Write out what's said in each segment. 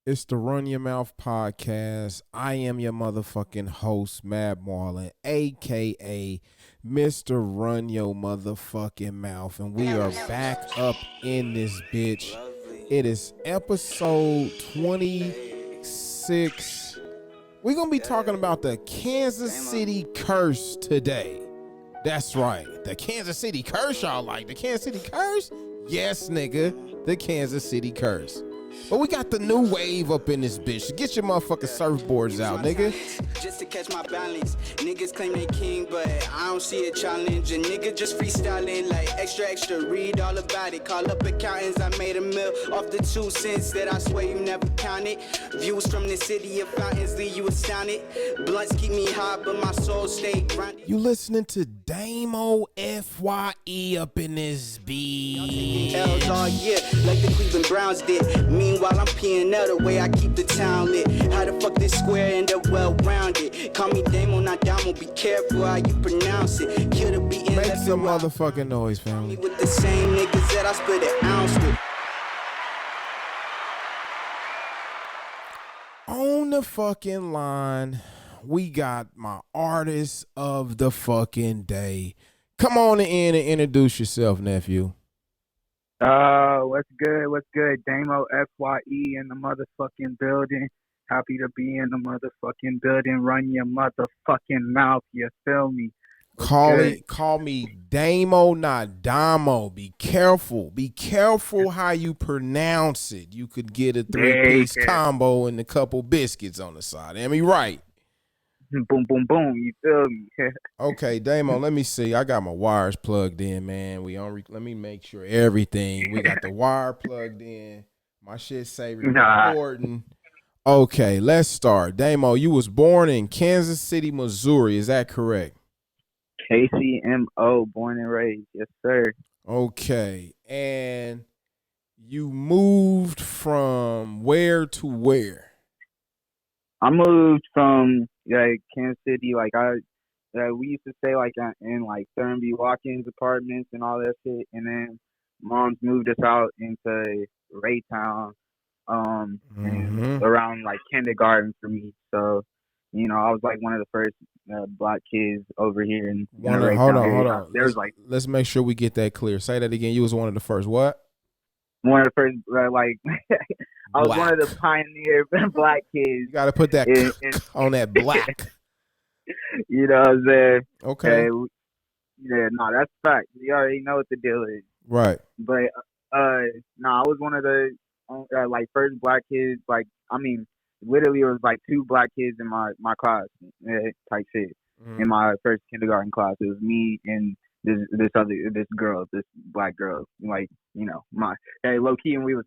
It's the Run Your Mouth podcast. I am your motherfucking host, Matt Marlin, aka Mr. Run Your Motherfucking Mouth. And we are back up in this bitch. It is episode 26. We're going to be talking about the Kansas City curse today. That's right. The Kansas City curse, y'all like. The Kansas City curse? Yes, nigga. The Kansas City curse. But we got the new wave up in this bitch. Get your motherfucking surfboards out, nigga. Just to catch my balance. Niggas claim they king, but I don't see a challenge. A nigga just freestyling like extra, read all about it. Call up accountants, I made a mill off the 2 cents that I swear you never counted. Views from the city of fountains leave you astounded. Blunts keep me high, but my soul stay grounded. You listening to Damo FYE up in this bitch. L's all year, like the Cleveland Browns did. Meanwhile, I'm peeing out the way I keep the town lit. How the fuck this square end up well-rounded? Call me Damo, not Damo, be careful how you pronounce it. Kill the beat and Make let some it rock. motherfucking noise, family. With the same niggas that I split an ounce with. On the fucking line, we got my artist of the fucking day. Come on in and introduce yourself, nephew. What's good? What's good? Damo FYE in the motherfucking building. Happy to be in the motherfucking building. Run your motherfucking mouth. You feel me? What's good? Call me Damo, not Damo. Be careful. Be careful how you pronounce it. You could get a 3-piece combo and a couple biscuits on the side. Am I right? Boom, boom, boom. You feel me? Okay, Damo, let me see. I got my wires plugged in, man. Let me make sure everything. We got the wire plugged in. My shit say recording. Okay, let's start. Damo, you was born in Kansas City, Missouri. Is that correct? KCMO, born and raised. Yes, sir. Okay, and you moved from where to where? I moved from Kansas City. We used to stay in Thurmby walk-ins apartments and all that shit. And then mom's moved us out into Raytown, and around kindergarten for me. So, I was one of the first black kids over here in Raytown. Hold on. Let's make sure we get that clear. Say that again. You was one of the first what? One of the first, I was one of the pioneer black kids. You got to put that on that black. You know what I'm saying? Okay. That's fact. You already know what the deal is. Right. But, I was one of the, first black kids. Literally, it was 2 black kids in my class, type shit. In my first kindergarten class, it was me and this black girl, low key, and we was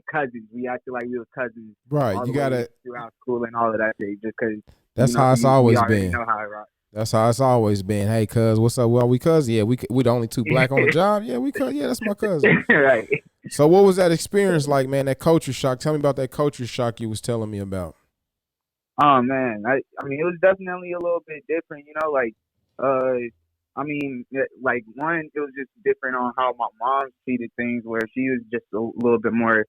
cousins. We acted like we was cousins. Right, you gotta throughout school and all of that shit, just because. That's how it's always been. Know how it rocks. That's how it's always been. Hey, cuz, what's up? Well, we cousins. Yeah, we the only 2 black on the job. Yeah, we cuz. Yeah, that's my cousin. Right. So, what was that experience like, man? That culture shock. Tell me about that culture shock you was telling me about. Oh man, I mean, it was definitely a little bit different. One, it was just different on how my mom treated things, where she was just a little bit more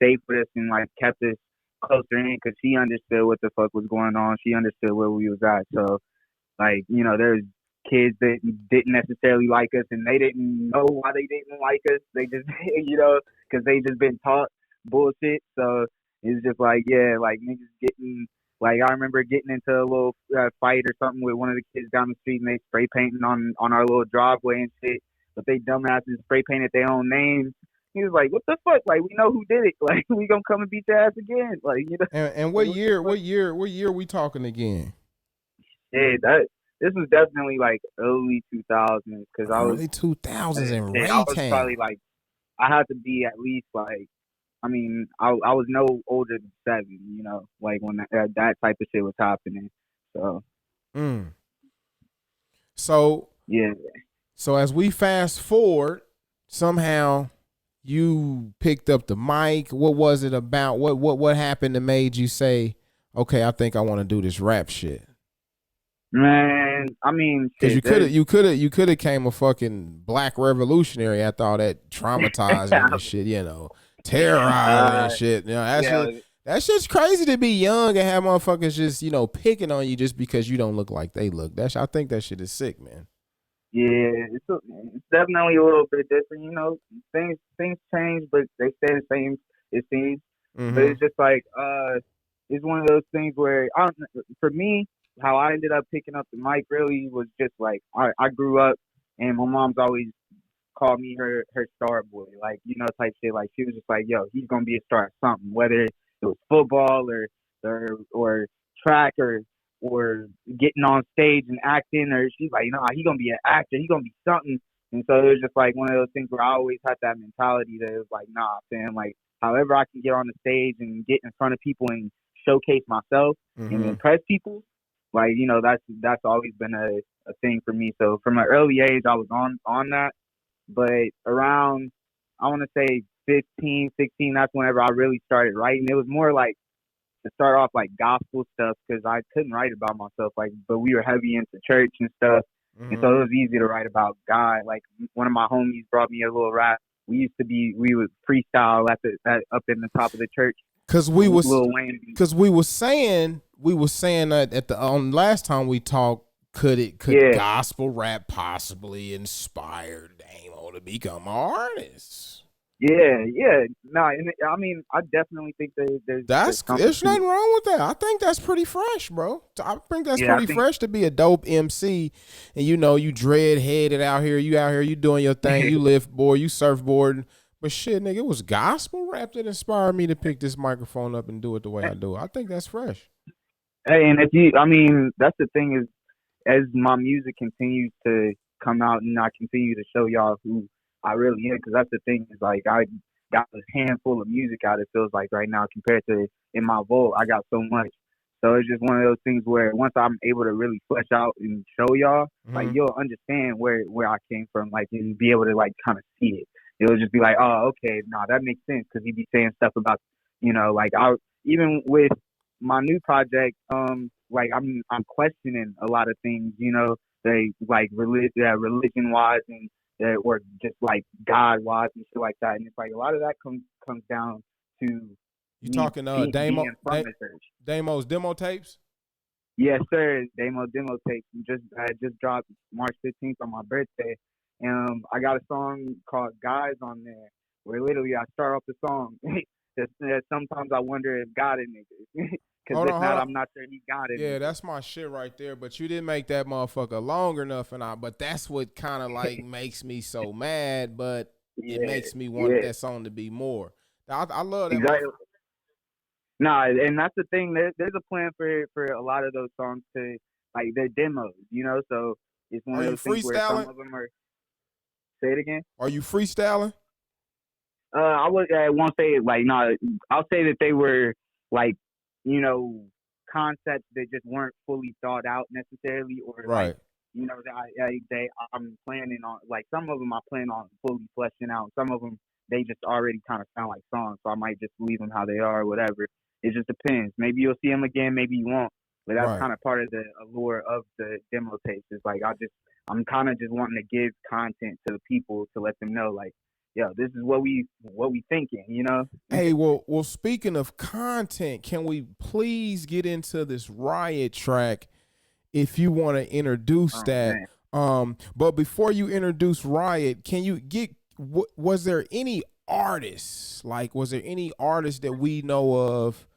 safe with us and kept us closer in because she understood what the fuck was going on. She understood where we was at. So, there's kids that didn't necessarily like us, and they didn't know why they didn't like us. They just, because they just been taught bullshit. So it's just niggas getting. I remember getting into a little fight or something with one of the kids down the street, and they spray painting on our little driveway and shit. But they dumbasses spray painted their own names. He was like, "What the fuck? We know who did it. We gonna come and beat your ass again." And what year we talking again? Yeah, this was definitely early 2000s because I was early 2000s in Raytown. I was probably I had to be at least I was no older than 7, when that type of shit was happening. So. So. Yeah. So as we fast forward, somehow you picked up the mic. What was it about? What happened that made you say, "Okay, I think I want to do this rap shit"? Man, I mean, because you could have came a fucking black revolutionary after all that traumatizing and shit, terrorizing and shit. That shit's crazy to be young and have motherfuckers just, you know, picking on you just because you don't look like they look. I think that shit is sick, man. Yeah, it's definitely a little bit different. You know, things change, but they stay the same. It seems, but Mm-hmm. it's just like it's one of those things where for me, how I ended up picking up the mic really was just like I grew up, and my mom's always called me her star boy, like you know, type shit. Like she was just like, yo, he's gonna be a star at something, whether it was football or track or getting on stage and acting, or she's like, no, he gonna be an actor, he gonna be something. And so it was just like one of those things where I always had that mentality that it was like, nah, man, like however I can get on the stage and get in front of people and showcase myself and Mm-hmm. impress people, like you know, that's always been a thing for me. So from an early age, I was on that, but around, I want to say 15, 16, that's whenever I really started writing. It was more like to start off like gospel stuff because I couldn't write about myself, like, but we were heavy into church and stuff. And so Mm-hmm. it was easy to write about God. Like one of my homies brought me a little rap. We would freestyle at up in the top of the church. Cause we was, Lil Wayne beat. cause we was saying that at the on last time we talked, could Yeah, gospel rap possibly inspire Damo to become an artist? yeah. No, and I mean, I definitely think that there's something There's to it. nothing wrong with that. I think that's pretty fresh, bro. I think that's Yeah, I pretty think. fresh to be a dope MC, and you know you dread headed out here. You doing your thing. You lift board, you surfboarding. But shit, nigga, it was gospel rap that inspired me to pick this microphone up and do it the way I do it. I think that's fresh. Hey, and if you, I mean, that's the thing is, as my music continues to come out and I continue to show y'all who I really am, because that's the thing is like I got a handful of music out. It feels like right now compared to in my vault, I got so much. So it's just one of those things where once I'm able to really flesh out and show y'all, like Hmm. you'll understand where I came from, like and be able to like kind of see it. It'll just be like, oh, okay, nah, that makes sense because he be saying stuff about, you know, like I even with my new project, like I'm questioning a lot of things, you know, they like religion wise and or just like God wise and shit like that. And it's like a lot of that comes down to You me talking being from the church. Damo's demo tapes? Yes, sir. Demo tape just dropped March 15th on my birthday. I got a song called "Guys" on there, where literally I start off the song. Sometimes I wonder if God is niggas, because if Hold not, on. I'm not sure he got it Yeah, niggas. that's my shit right there. But you didn't make that motherfucker long enough, but that's what kind of like makes me so mad. But it Yeah, makes me want yeah, that song to be more. I love that exactly. motherfucker. Nah, and that's the thing. There's a plan for a lot of those songs to like they're demos, you know. So it's one Are of you those things where some freestyling? of them are. Say it again. Are you freestyling? I won't say it like no. I'll say that they were like, you know, concepts that just weren't fully thought out necessarily, or like, Right. you know, that I'm planning on like some of them I plan on fully fleshing out. Some of them they just already kind of sound like songs, so I might just leave them how they are or whatever. It just depends. Maybe you'll see them again, maybe you won't. But that's Right. kind of part of the allure of the demo tapes. Is like I'm kind of just wanting to give content to the people to let them know like yo, this is what we thinking, you know? Hey, well. Speaking of content, can we please get into this Riot track? If you want to introduce Oh that. man. But before you introduce Riot, can you get was there any artists was there any artists that we know of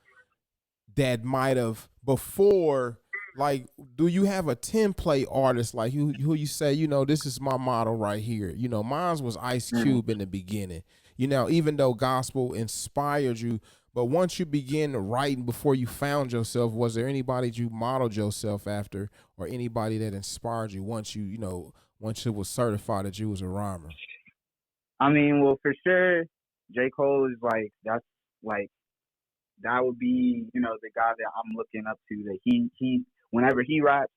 that might have before, like, do you have a template artist like who you say, you know, this is my model right here? You know, mine was Ice Mm. Cube in the beginning. You know, even though gospel inspired you, but once you begin writing before you found yourself, was there anybody that you modeled yourself after or anybody that inspired you once once it was certified that you was a rhymer? I mean, well, for sure, J. Cole is like like that would be the guy that I'm looking up to. That he whenever he raps,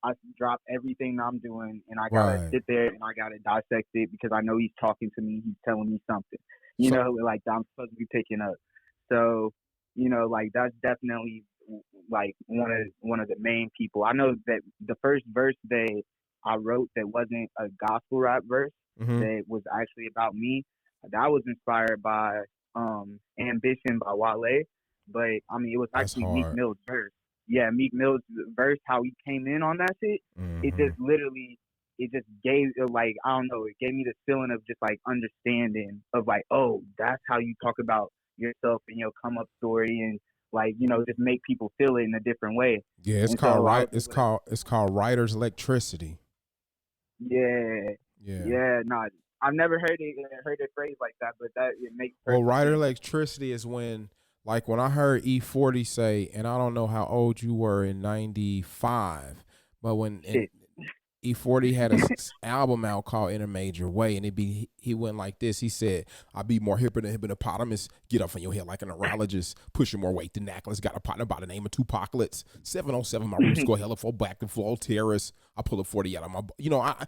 I drop everything that I'm doing, and I gotta Right. sit there and I gotta dissect it because I know he's talking to me. He's telling me something, So like that I'm supposed to be picking up. So, like that's definitely like one of the main people. I know that the first verse that I wrote that wasn't a gospel rap verse mhm. that was actually about me. That was inspired by Ambition by Wale. but I mean, it was That's actually Meek hard. Mill's verse. Yeah, Meek Mill's verse, how he came in on that shit. It Mm-hmm. just literally, it just gave like, I don't know, it gave me the feeling of just like understanding of like, oh, that's how you talk about yourself and your come up story, and like, you know, just make people feel it in a different way. Yeah, it's And called so I right. was It's able to, called writer's electricity. yeah, Yeah. yeah, no, I've never heard it phrased like that, but that it makes Well, perfect writer sense. electricity is when, like, when I heard E40 say, and I don't know how old you were in '95, but when Shit. E40 had a album out called In a Major Way, and he went like this. He said, "I be more hipper than hippopotamus. Get up on your head like a neurologist. Pushing more weight than Necklace. Got a partner by the name of Tupacalypse. 707. My roots go hella for back and flow terrorists. I pull a 40 out of my. You know, I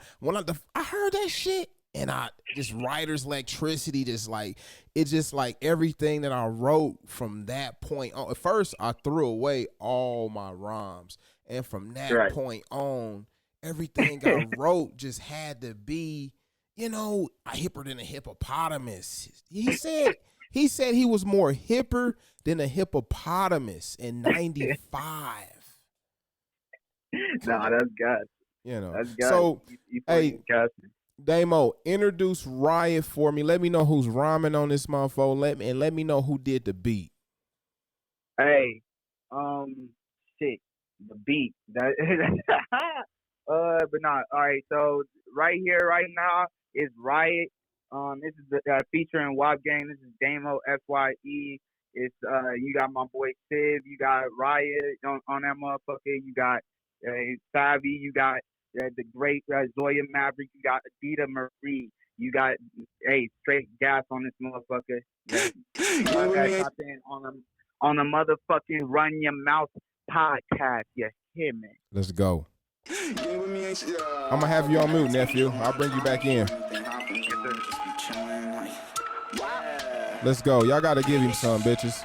heard that shit, and I just writer's electricity. Just like it's just like everything that I wrote from that point on. At first, I threw away all my rhymes, and from that Right. point on, everything I wrote just had to be, you know, hipper than a hippopotamus. He said he was more hipper than a hippopotamus in '95. Nah, that's God. You know. That's God. So, hey, God. Damo, introduce Riot for me. Let me know who's rhyming on this motherfucker. Let me know who did the beat. Hey, shit, the beat. That, but not all right. So right here, right now is Riot. This is the featuring WAP Gang. This is Damo FYE. It's you got my boy Siv. You got Riot on that motherfucker. You got Savvy. You got the great Zoya Maverick. You got Adita Marie. You got straight gas on this motherfucker. Top in on the motherfucking Run Your Mouth podcast. You hear me? Let's go. I'm gonna have you on mute, nephew. I'll bring you back in. Let's go. Y'all gotta give him some, bitches.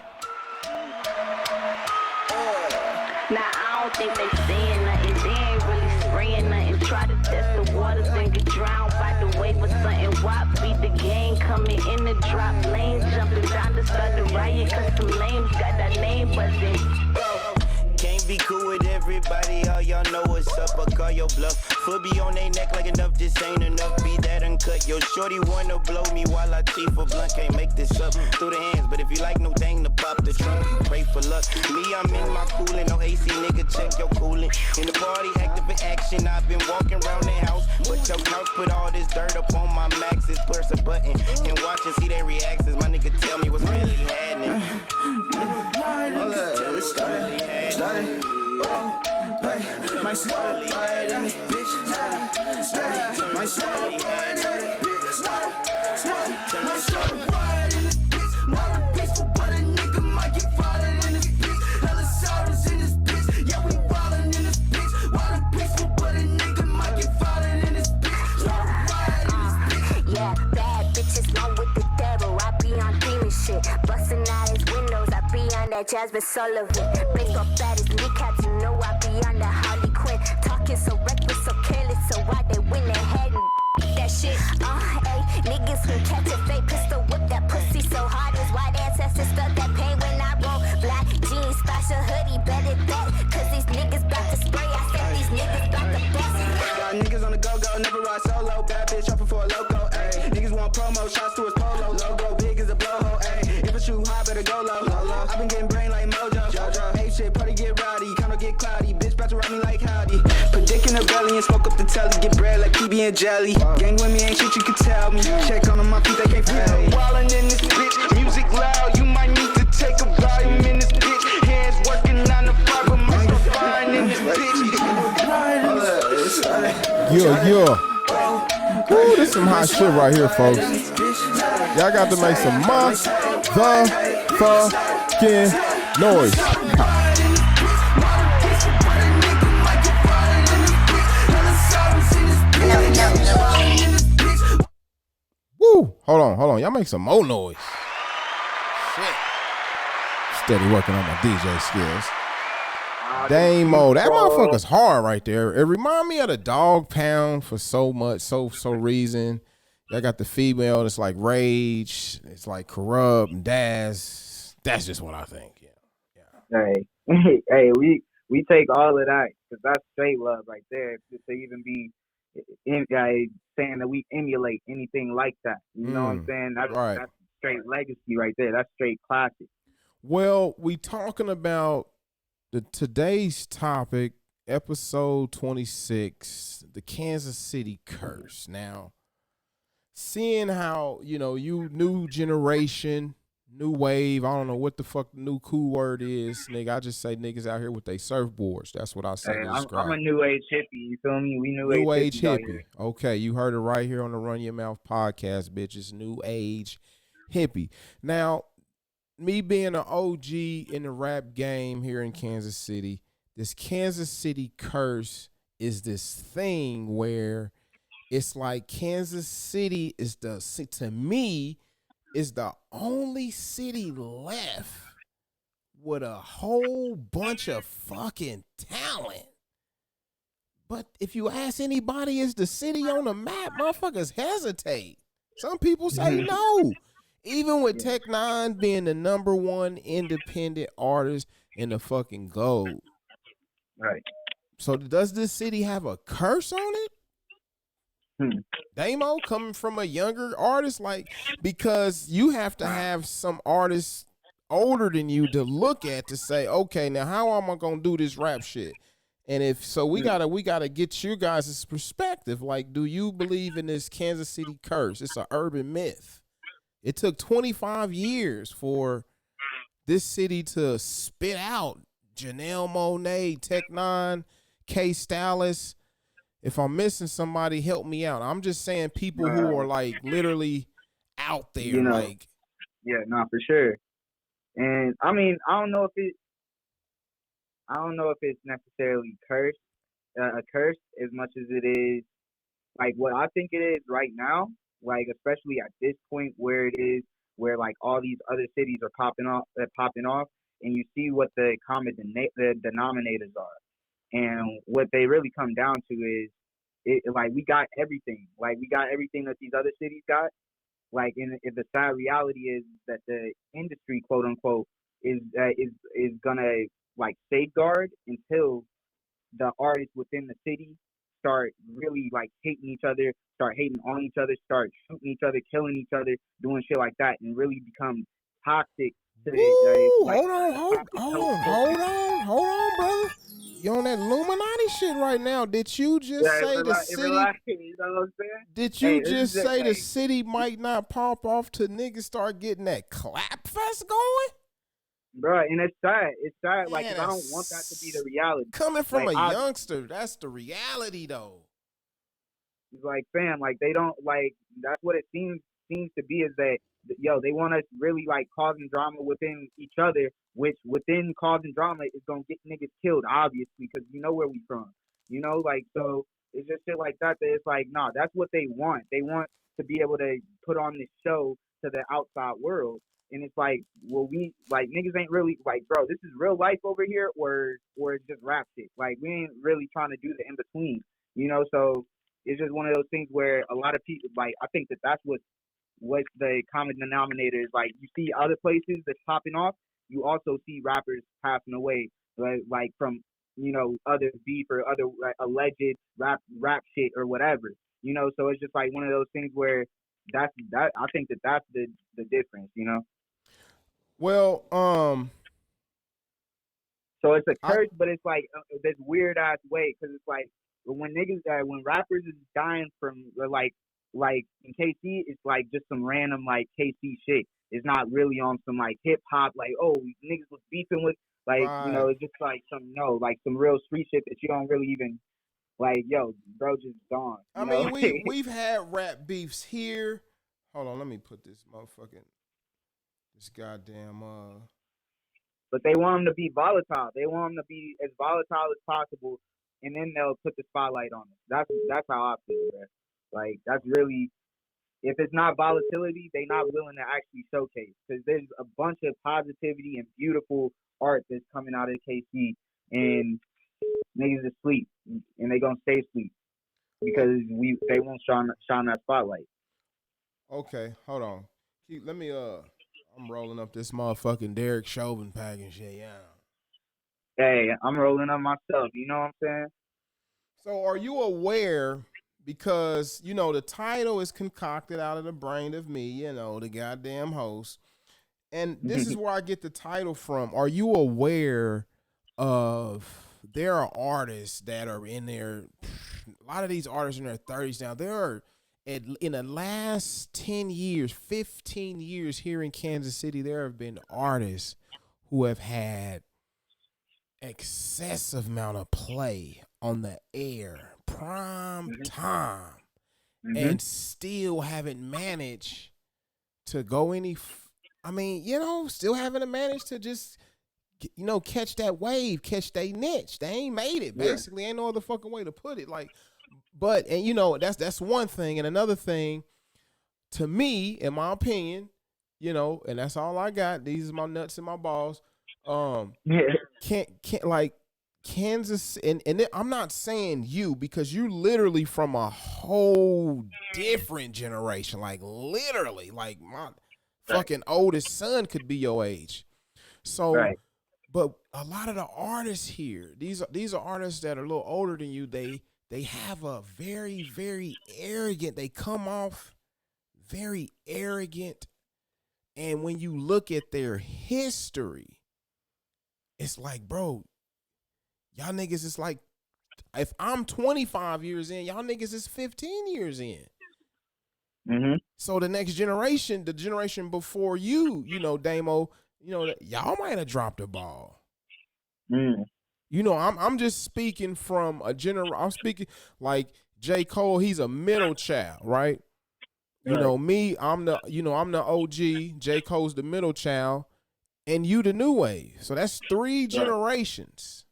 Nah, I don't think they saying nothing. They ain't really spraying nothing. Try to test the waters and get drowned by the wave or something. WAP beat the gang coming in the drop lane. Jumping down to start the riot cause some lames got that name buzzing. Can't be cool with everybody, all y'all know what's up, I call your bluff. Foot be on they neck like enough, just ain't enough, be that uncut. Yo, shorty wanna blow me while I chief a blunt, can't make this up. Through the hands, but if you like no thing to pop the trunk, you pray for luck. Me, I'm in my cooling, no AC nigga, check your cooling. In the party, active in action, I've been walking around the house, but your couch put all this dirt up on my maxes, press a button, and watch and see their reactions. My nigga tell me what's really happening. My slowly head in this bitch. My slowly head in this bitch. My slowly head in this bitch. Not a peaceful, but a nigga might get violent in this bitch. Hella sorrows in this bitch. Yeah, we violent in this bitch. Not a peaceful, but a nigga might get violent in this bitch. Slowly head in this bitch. Yeah, bad bitches long with the devil. I be on demon shit. Busting out his windows. I be on that Jasmine Sullivan. Big up bad as kneecaps. You know I be on that Harley Quinn. Talking so reckless, so careless. So why they win their head and that shit? Hey, niggas can catch a fake pistol. Whip that pussy so hard. His white ancestors felt that pain when I roll. Black jeans, special hoodie, better that. Cause these niggas bout to spray. I said these niggas bout to bust. Got niggas on the go-go, never ride solo. Bad bitch shopping for a logo, ayy. Niggas want promo, shots to his polo. Logo big as a blowhole, ayy. If it's you high, better go low. I've been getting brain like Mojo. Hey shit, party get rowdy, kinda get cloudy. Bitch bout to ride me like howdy. Predicting the belly and smoke up the telly. Get bread like PB and jelly. Gang with me ain't shit you can tell me. Check on them, my feet, they can't feel me. Wildin' in this bitch, music loud. You might need to take a volume in this bitch. Hands working 9 to 5, but my stuff fine in this bitch. Yeah. Ooh, this some hot shit right here, folks. Y'all got to make some motherfucking noise. Woo! Hold on. Y'all make some more noise. Shit. Steady working on my DJ skills. Damo, that motherfucker's hard right there. It remind me of the Dog Pound for so reason. I got the female. It's like Rage. It's like Corrupt and Daz. That's just what I think. Yeah. Hey, hey, we take all of that because that's straight love right there. To even be saying that we emulate anything like that, you know what I'm saying? Right. That's straight legacy right there. That's straight classic. Well, we talking about today's topic, episode 26, the Kansas City curse. Now, seeing how, you new generation, new wave, I don't know what the fuck the new cool word is, nigga. I just say niggas out here with they surfboards. That's what I say Hey, to I'm a describe. new age hippie. You feel me? We new age New age hippies out hippie. here. Okay, you heard it right here on the Run Your Mouth podcast, bitches. New age hippie. Now, me being an OG in the rap game here in Kansas City, this Kansas City curse is this thing where it's like Kansas City is to me, is the only city left with a whole bunch of fucking talent. But if you ask anybody, is the city on the map? Motherfuckers hesitate. Some people say no. Even with Tech Nine being the number one independent artist in the fucking globe. Right. So does this city have a curse on it? Damo coming from a younger artist, like, because you have to have some artists older than you to look at to say, okay, now how am I gonna do this rap shit? And if so, we gotta get you guys' perspective. Like, do you believe in this Kansas City curse? It's an urban myth. It took 25 years for this city to spit out Janelle Monáe, Tech Nine, K Stylus. If I'm missing somebody, help me out. I'm just saying people who are like literally out there, You know, like. Yeah, no, for sure. And I mean, I don't know if it's necessarily a curse as much as it is like what I think it is right now. Like especially at this point where it is, where like all these other cities are popping off, and you see what the the denominators are, and what they really come down to is, like we got everything, that these other cities got. Like, if the sad reality is that the industry, quote unquote, is gonna like safeguard until the artists within the city start really like hating each other, start hating on each other, start shooting each other, killing each other, doing shit like that, and really become toxic to like Hold on, brother. You on that Illuminati shit right now? Did you just say the city? You know what I'm saying? Did you This just is say the hey, city might not pop off till niggas start getting that clap fest going? bro? And it's sad. It's sad. Like, Man, 'cause I don't want that to be the reality. Coming from Like, a youngster, that's the reality though. It's like, fam, like they don't like. That's what it seems to be. Is that they want us really like causing drama within each other, which within causing drama is gonna get niggas killed, obviously, because you know where we from. Like, so it's just shit like that. That it's like, nah, that's what they want. They want to be able to put on this show to the outside world. And it's like, well, we like niggas ain't really like, bro, this is real life over here, or it's just rap shit. Like, we ain't really trying to do the in between, So it's just one of those things where a lot of people, like, I think that's what the common denominator is. Like, you see other places that's popping off, you also see rappers passing away, like from other beef or other alleged rap shit or whatever. So it's just like one of those things where that I think that's the difference. Well, So it's a curse, but it's like this weird ass way, because it's like when when rappers is dying from like in KC, it's like just some random like KC shit. It's not really on some like hip hop, like, oh, niggas was beefing with, like, right. it's just like some real street shit that you don't really even like. Yo, bro, just gone. I mean, we've had rap beefs here. Hold on, let me put this goddamn But they want them to be volatile. They want them to be as volatile as possible, and then they'll put the spotlight on it. That's how I feel, bro. Like, that's really, if it's not volatility, they not willing to actually showcase, because there's a bunch of positivity and beautiful art that's coming out of KC, and niggas is asleep, and they gonna stay asleep because they won't shine that spotlight. Okay, hold on. Let me I'm rolling up this motherfucking Derek Chauvin pack and shit, yeah. Hey, I'm rolling up myself. You know what I'm saying? So are you aware, because you know the title is concocted out of the brain of me, you know, the goddamn host. And this is where I get the title from. Are you aware of there are artists that are in their a lot of these artists in their 30s now. There are in the last 10 years, 15 years here in Kansas City, there have been artists who have had excessive amount of play on the air, prime time, and still haven't managed to go any. I mean, you know, still haven't managed to just, you know, catch that wave, catch they niche. They ain't made it. Basically, ain't no other fucking way to put it. Like, but and you know, that's one thing, and another thing, to me, in my opinion, you know, and that's all I got. These are my nuts and my balls. Can't like Kansas, and I'm not saying you, because you literally from a whole different generation, like literally, like my fucking oldest son could be your age. So, but a lot of the artists here, these are artists that are a little older than you. They have a very, very arrogant. They come off very arrogant, and when you look at their history, it's like, bro, y'all niggas is like, if I'm 25 years in, y'all niggas is 15 years in. So the next generation, the generation before you, you know, Damo, you know, y'all might have dropped the ball. You know, I'm just speaking from a I'm speaking like J. Cole. He's a middle child, right? You know, me, I'm the OG. J. Cole's the middle child, and you the new wave. So that's 3 generations.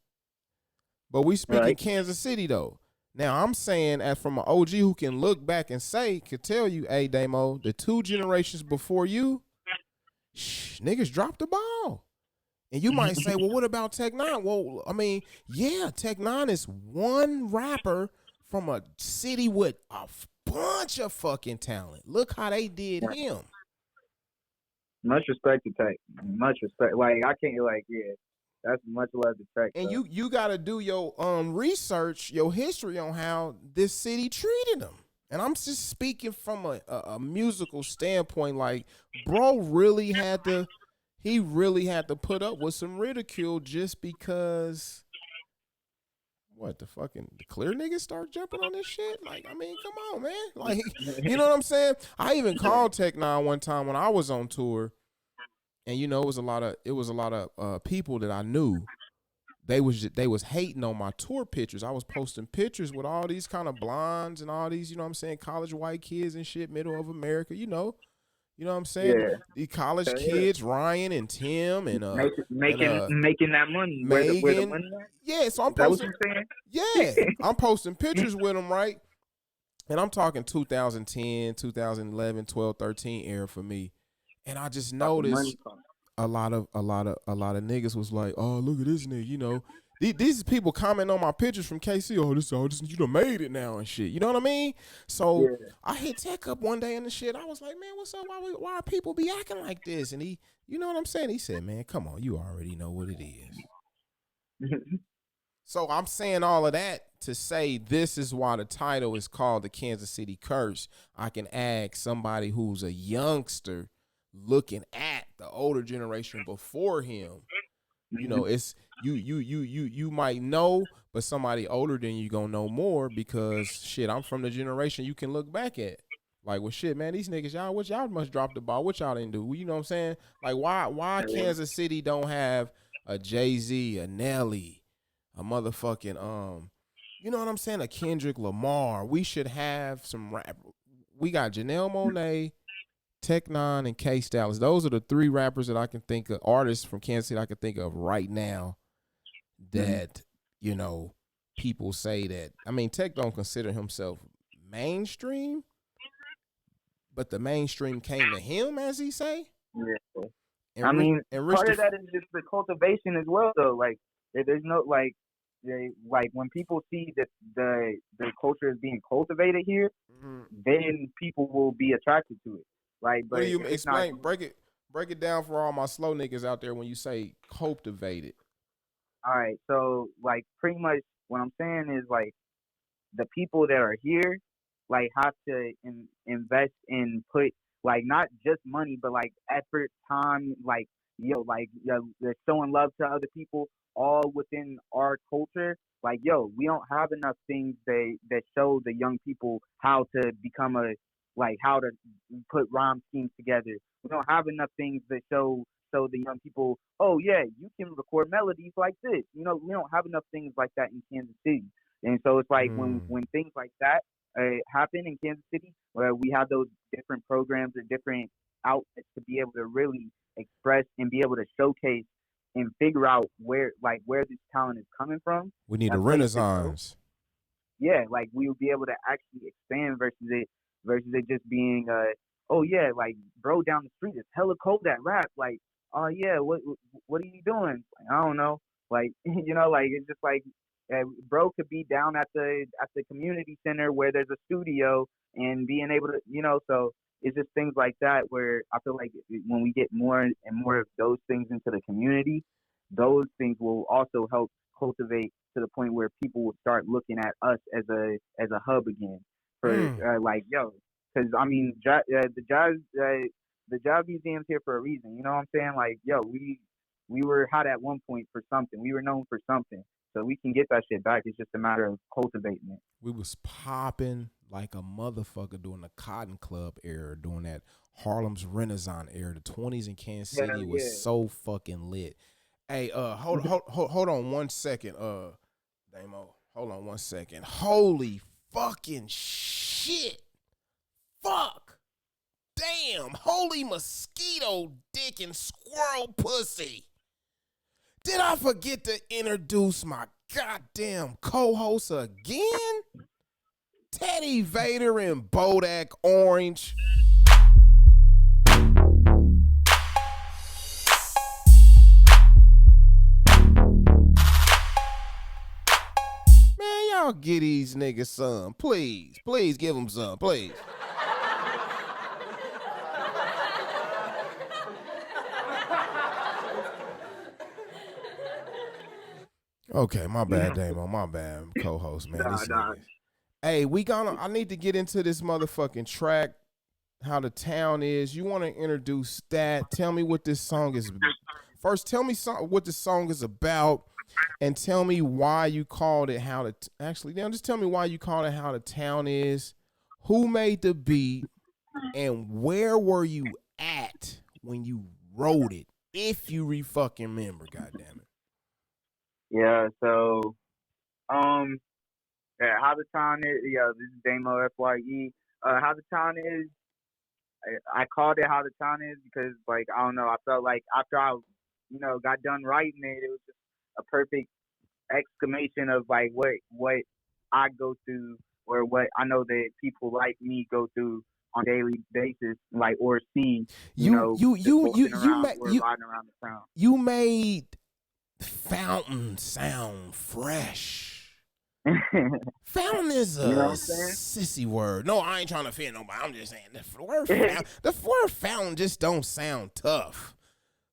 But we speaking Kansas City though. Now I'm saying, as from an OG who can look back and say, could tell you, hey Damo, the 2 generations before you, niggas dropped the ball. And you might say, well, what about Tech Nine? Well, I mean, yeah, Tech Nine is one rapper from a city with a bunch of fucking talent. Look how they did him. Much respect to Tech. Much respect. Like, I can't, like, that's much love to Tech. And you got to do your research, your history on how this city treated them. And I'm just speaking from a musical standpoint. Like, bro really had to put up with some ridicule just because, what, the clear niggas start jumping on this shit? Like, I mean, come on, man. Like, you know what I'm saying? I even called Tech Nine one time when I was on tour, and you know, it was a lot of people that I knew. They was hating on my tour pictures. I was posting pictures with all these kind of blondes and all these, you know what I'm saying, college white kids and shit, middle of America, you know. You know what I'm saying? Yeah. The college kids, Ryan and Tim and making that money. Megan. Where the money at? Yeah, so I'm posting. Yeah, I'm posting pictures with them, right? And I'm talking 2010, 2011, 12, 13 era for me. And I just noticed a lot of niggas was like, oh, look at this nigga, you know. These people comment on my pictures from KC. Oh, this you done made it now and shit. You know what I mean? So I hit Tech up one day and the shit. I was like, man, what's up? Why are people be acting like this? And he, you know what I'm saying? He said, man, come on, you already know what it is. So I'm saying all of that to say this is why the title is called The Kansas City Curse. I can ask somebody who's a youngster looking at the older generation before him. You know, it's you might know, but somebody older than you gonna know more, because shit, I'm from the generation you can look back at. Like, well, shit, man, these niggas, y'all must drop the ball. What y'all didn't do? You know what I'm saying? Like, why Kansas City don't have a Jay-Z, a Nelly, a motherfucking you know what I'm saying, a Kendrick Lamar? We should have some rap. We got Janelle Monáe, Tech Nine, and K Styles. Those are the 3 rappers that I can think of, artists from Kansas City I can think of right now that, you know, people say that. I mean, Tech don't consider himself mainstream, but the mainstream came to him, as he say. Yeah. And I mean, part of that is just the cultivation as well, though. Like, there's no, like when people see that the culture is being cultivated here, then people will be attracted to it. Like, but what do you explain? Break it down for all my slow niggas out there when you say cultivated. All right, so like pretty much what I'm saying is like the people that are here like have to invest and put like not just money but like effort, time, like like they're showing love to other people all within our culture. Like we don't have enough things that show the young people how to become a like how to put rhyme schemes together. We don't have enough things that show the young people, oh yeah, you can record melodies like this. We don't have enough things like that in Kansas City. And so it's like when things like that happen in Kansas City, where we have those different programs or different outlets to be able to really express and be able to showcase and figure out where this talent is coming from. We need a renaissance. Yeah, like we will be able to actually expand versus it just being oh yeah, like bro down the street is hella cold at rap. Like, oh yeah, what are you doing? Like, I don't know. Like like it's just like bro could be down at the community center where there's a studio and being able to so it's just things like that where I feel like when we get more and more of those things into the community, those things will also help cultivate to the point where people will start looking at us as a hub again for because I mean the jazz museum's here for a reason. You know what I'm saying? Like we were hot at one point for something. We were known for something. So we can get that shit back. It's just a matter of cultivating it. We was popping like a motherfucker during the Cotton Club era, during that Harlem's Renaissance era. The 20s in Kansas City was so fucking lit. Hey, hold on 1 second, Damo. Hold on 1 second. Holy fucking shit. Fuck. Damn. Holy mosquito dick and squirrel pussy. Did I forget to introduce my goddamn co-host again? Teddy Vader and Bodak Orange. Man, y'all get these niggas some. Please. Please give them some. Please. Okay, my bad, Damo. My bad, co-host, man. Hey, I need to get into this motherfucking track, how the town is. You want to introduce that? Tell me what this song is. First, tell me what the song is about, and tell me why you called it how the. Actually, now just tell me why you called it how the town is. Who made the beat, and where were you at when you wrote it? If you fucking remember, goddamn it. Yeah, so, how the town is, this is Damo FYE. How the town is, I called it how the town is because, like, I don't know, I felt like after I, got done writing it, it was just a perfect exclamation of, like, what I go through or what I know that people like me go through on a daily basis, like, or see, riding around the town. You made Fountain sound fresh. Fountain is a sissy word. No, I ain't trying to offend nobody. I'm just saying the word fountain just don't sound tough.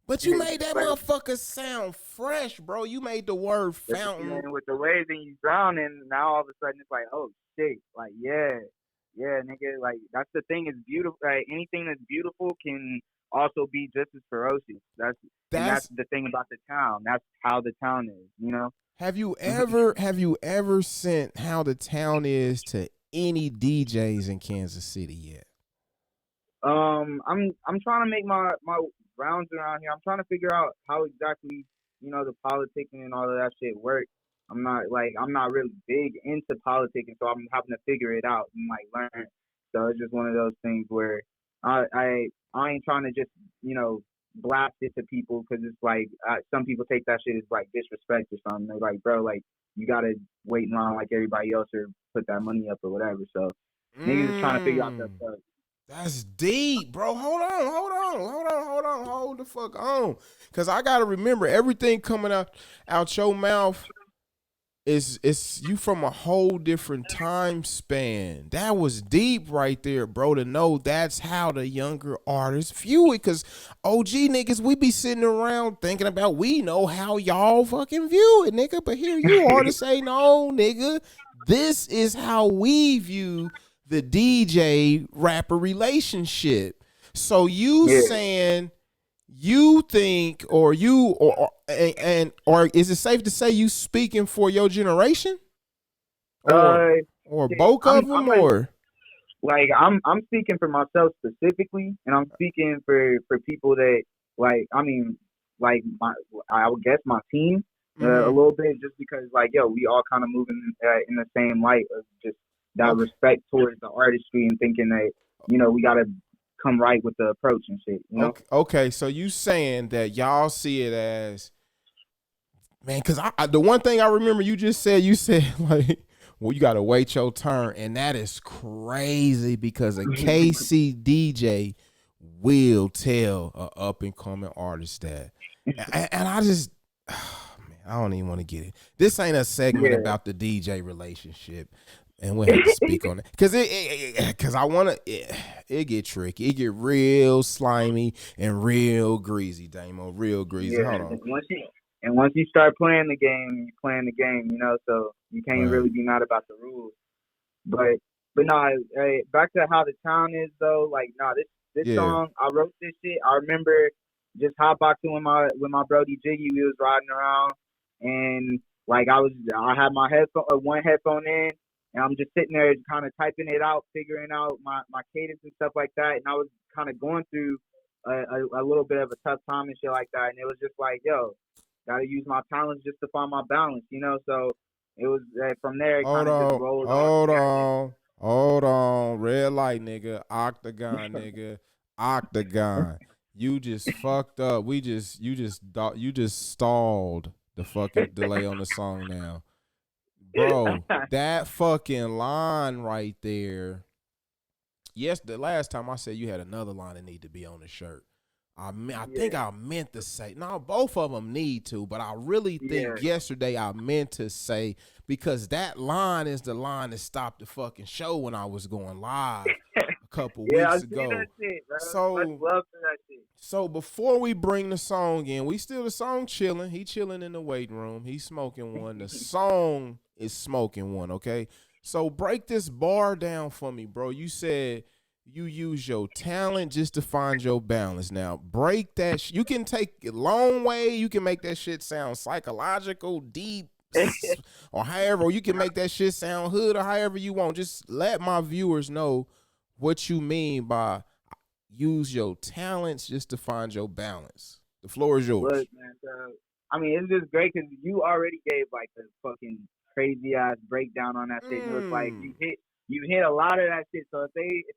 But you made that motherfucker sound fresh, bro. You made the word fountain with the waves and you drowning. Now all of a sudden it's like, oh shit, like yeah, nigga. Like that's the thing. It's beautiful. Like, anything that's beautiful can also be just as ferocious. That's the thing about the town. That's how the town is, Have you ever sent how the town is to any DJs in Kansas City yet? I'm trying to make my rounds around here. I'm trying to figure out how exactly, the politicking and all of that shit works. I'm not really big into politicking, so I'm having to figure it out and like learn. So it's just one of those things where I ain't trying to just, blast it to people because it's like some people take that shit as like disrespect or something. They're like, bro, like you gotta wait in line like everybody else or put that money up or whatever. So niggas is trying to figure out that stuff. That's deep, bro. Hold the fuck on. Cause I gotta remember everything coming out your mouth it's you from a whole different time span. That was deep right there, bro, to know that's how the younger artists view it. Cause OG niggas, we be sitting around thinking about we know how y'all fucking view it, nigga. But here you are to say, no, nigga, this is how we view the DJ rapper relationship. So you saying you think, or is it safe to say you speaking for your generation, or both of them, or like I'm speaking for myself specifically, and I'm speaking for people that like, I mean, like I would guess my team a little bit, just because like, yo, we all kind of moving in the same light of just that respect towards the artistry, and thinking that, you know, we gotta come right with the approach and shit, you know? Okay, so you saying that y'all see it as, man, because I the one thing I remember you said like, well, you gotta wait your turn, and that is crazy, because a KC DJ will tell a up and coming artist that, and I just, man, I don't even want to get it. This ain't a segment about the DJ relationship. And we'll have to speak on it, because I want to. It get tricky. It get real slimy and real greasy, Damo. Real greasy. Yeah, hold on. Once you start playing the game, you playing the game. You know, so you can't really be mad about the rules. But no, back to how the town is though. Like, nah, this song, I wrote this shit. I remember just hotboxing with my brody Jiggy. We was riding around, and like I had my one headphone in. And I'm just sitting there kind of typing it out, figuring out my cadence and stuff like that. And I was kind of going through a little bit of a tough time and shit like that. And it was just like, yo, got to use my talents just to find my balance, you know? So it was from there, it kind of just rolled on. Hold on. Red light, nigga. Octagon, nigga. Octagon. You just fucked up. You just stalled the fucking delay on the song now. Bro, that fucking line right there. Yes, the last time I said you had another line that need to be on the shirt. I think I meant to say, no, both of them need to, but I really think yesterday I meant to say, because that line is the line that stopped the fucking show when I was going live a couple weeks ago. That shit, bro. Much love for that shit. So before we bring the song in, the song chilling. He chilling in the waiting room. He's smoking one. The song is smoking one, okay? So break this bar down for me, bro. You said you use your talent just to find your balance. Now, break that. You can take it long way. You can make that shit sound psychological, deep, or however. Or you can make that shit sound hood, or however you want. Just let my viewers know what you mean by use your talents just to find your balance. The floor is yours. Look, man, I mean, it's just great because you already gave like the fucking crazy ass breakdown on that shit. It was like you hit a lot of that shit. So if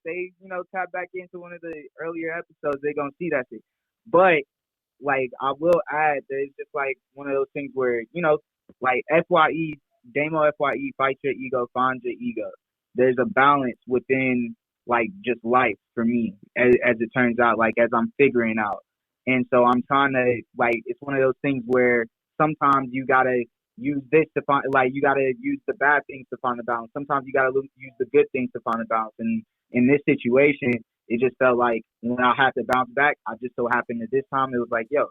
they you know, tap back into one of the earlier episodes, they're gonna see that shit. But like, I will add that it's just like one of those things where, you know, like FYE, Damo FYE, fight your ego, find your ego. There's a balance within like just life for me, as it turns out, like as I'm figuring out. And so I'm trying to, like, it's one of those things where sometimes you gotta use this to find, like, you gotta use the bad things to find the balance. Sometimes you gotta use the good things to find the balance. And in this situation, it just felt like when I had to bounce back, I just so happened that this time it was like, yo,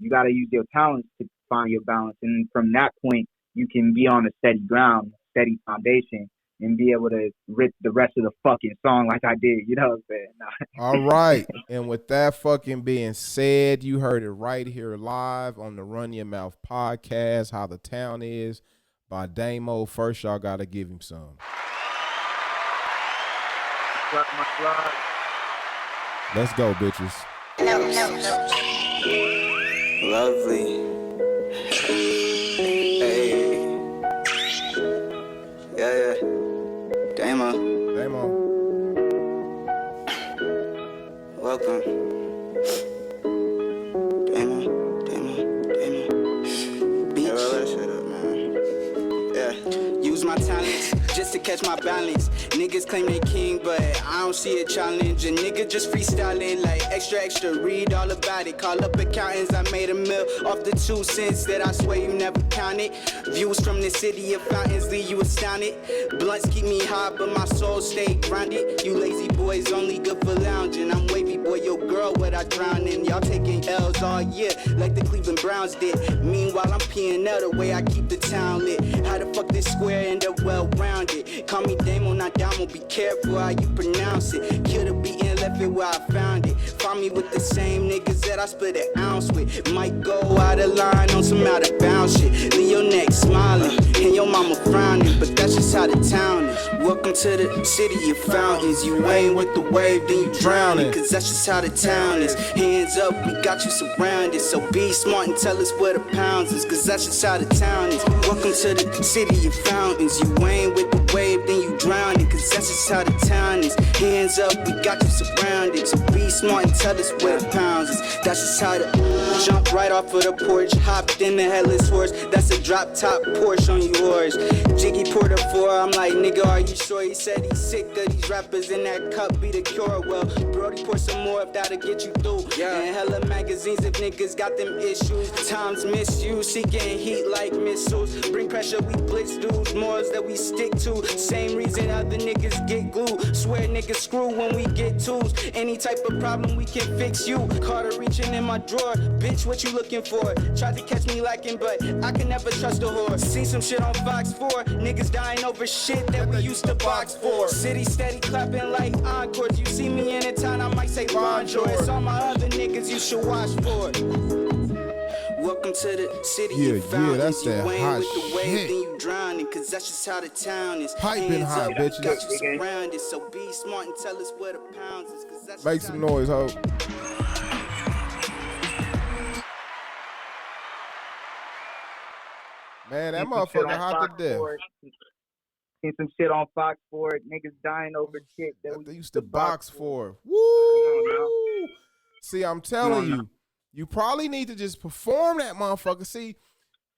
you gotta use your talents to find your balance. And from that point, you can be on a steady ground, steady foundation, and be able to rip the rest of the fucking song like I did, you know what I'm saying? Nah. All right. And with that fucking being said, you heard it right here live on the Run Your Mouth podcast, How the Town Is by Damo. First, y'all got to give him some. Let's go, bitches. Lovely. Hey. Yeah. Damo. Welcome. Damo. Beach. Yeah, roll that shit up, man. Yeah. Use my talents just to catch my balance. Niggas claim they king, but I don't see a challenge. A nigga just freestyling like extra, read all about it. Call up accountants, I made a mill off the 2 cents that I swear you never counted. Views from the city of fountains leave you astounded. Blunts keep me high, but my soul stay grounded. You lazy boys only good for lounging. I'm wavy boy, your girl, what I drown in. Y'all taking L's all year, like the Cleveland Browns did. Meanwhile, I'm P&L the way I keep the town lit. How the fuck this square end up well-rounded? Call me Damo, not Damo, be careful how you pronounce it. Kill the beat and left it where I found it. Find me with the same niggas that I split an ounce with. Might go out of line on some out of bounds shit. Leave your neck smiling and your mama frowning, but that's just how the town is. Welcome to the city of fountains. You ain't with the wave, then you drowning, cause that's just how the town is. Hands up, we got you surrounded, so be smart and tell us where the pounds is, cause that's just how the town is. Welcome to the city of fountains. You ain't with the wave, then you drowning, cause that's just how the town is. Hands up, we got you surrounded, so be smart and tell us where the pounds is. That's just how the jump right off of the porch, hopped in the headless horse. That's a drop top Porsche on you horse. Jiggy poured a 4, I'm like, nigga, are you sure? He said he's sick of these rappers in that cup be the cure. Well, Brody pour some more if that'll get you through. Yeah. And hella magazines if niggas got them issues. Times misuse, seeking heat like missiles. Bring pressure, we blitz dudes, morals that we stick to. Same reason other niggas get glue. Swear niggas screw when we get tools. Any type of problem we can fix you. Carter reaching in my drawer, bitch, what you looking for? Tried to catch me lacking, but I can never trust a whore. See some shit on Fox 4, niggas dying over shit that we used to box for. City steady clapping like encores. You see me in a town, I might say bonjour. It's all my other niggas you should watch for. Welcome to the city of fountains. That's that hot with the wave, shit. then you drowning, cause that's just how the town is. Piping Hands hot, up, bitches. got you surrounded, so be smart and tell us where the pounds is, cause that's Make just some how noise, ho. Man, that motherfucker hot to death. Seen some shit on Fox for it. Niggas dying over shit that They we used to box for. Woo! now. See, I'm telling you, you probably need to just perform that motherfucker. See,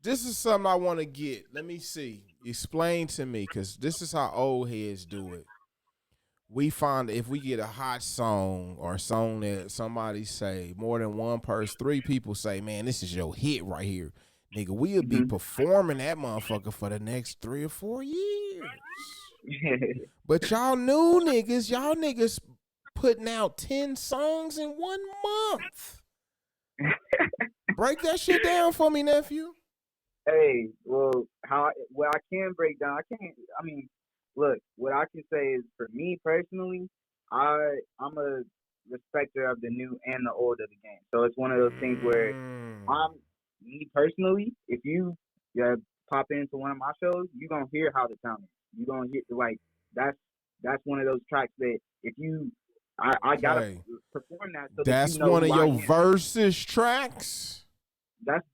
this is something I want to get. Let me see. Explain to me, because this is how old heads do it. We find if we get a hot song or a song that somebody say, more than one person, 3 people say, man, this is your hit right here. Nigga, we'll be performing that motherfucker for the next 3 or 4 years. But y'all new niggas, y'all niggas putting out 10 songs in 1 month. Break that shit down for me, nephew. Hey, well, what I can break down, look, what I can say is for me personally, I'm a respecter of the new and the old of the game. So it's one of those things where me personally, if you pop into one of my shows, you're gonna hear how the town is. You're gonna hear like that's one of those tracks that if you I gotta perform that. So that's that you know one of your versus tracks. That's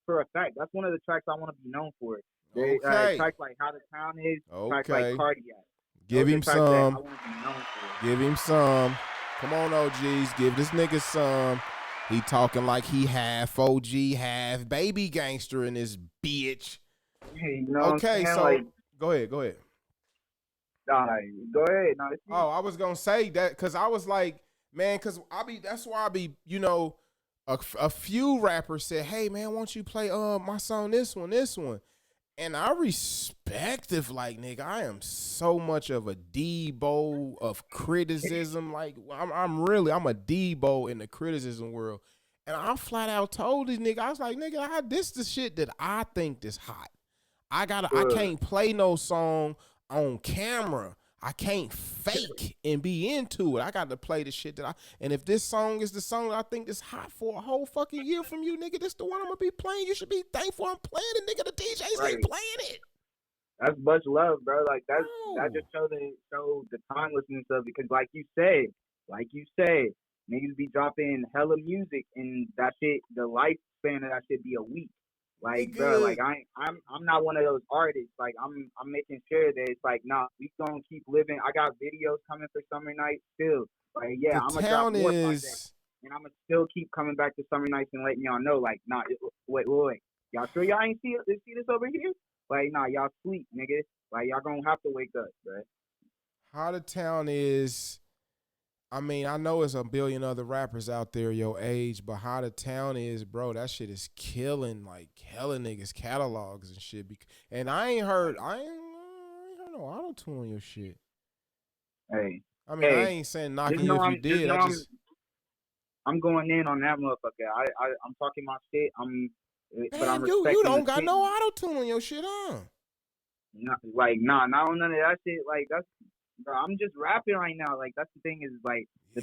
for a fact. That's one of the tracks I want to be known for. Tracks like How the Town Is. Tracks like Cardiac. Give him some. Give him some. Come on, OGs. Give this nigga some. He talking like he half OG, half baby gangster in this bitch. Hey, you know okay, so like, go ahead. Go ahead. No, I was gonna say that because I was like, man, because that's why I be, you know, a few rappers said, hey man, why don't you play my song, this one. And I respect if like, nigga, I am so much of a Debo of criticism. Like I'm a Debo in the criticism world. And I flat out told these nigga, I was like, nigga, this the shit that I think is hot. I can't play no song on camera. I can't fake and be into it. I got to play the shit and if this song is the song that I think is hot for a whole fucking year from you, nigga, this the one I'm gonna be playing. You should be thankful I'm playing it, nigga. The DJs ain't playing it. That's much love, bro. Like that just show the timelessness of it. Because like you said, niggas be dropping hella music and that shit, the lifespan of that shit be a week. Like, bro, like I'm not one of those artists. Like I'm making sure that it's like, nah, we gonna keep living. I got videos coming for Summer Night still. Like, yeah, I'm gonna drop more projects, and I'm gonna still keep coming back to Summer Nights and letting y'all know, like, nah, wait, y'all sure y'all ain't see this over here? Like, nah, y'all sleep, nigga. Like, y'all gonna have to wake up, bro. How the town is, I mean, I know it's a billion other rappers out there your age, but how the town is, bro, that shit is killing, like, hella niggas catalogs and shit. And I ain't heard no auto-tune on your shit. Hey. I mean, I ain't saying knocking you if you did. I'm going in on that motherfucker. I'm talking my shit. But I'm you respecting don't the got shit. no auto-tune on your shit, huh? Not on none of that shit. Like, that's, bro, I'm just rapping right now. Like, that's the thing is, like, the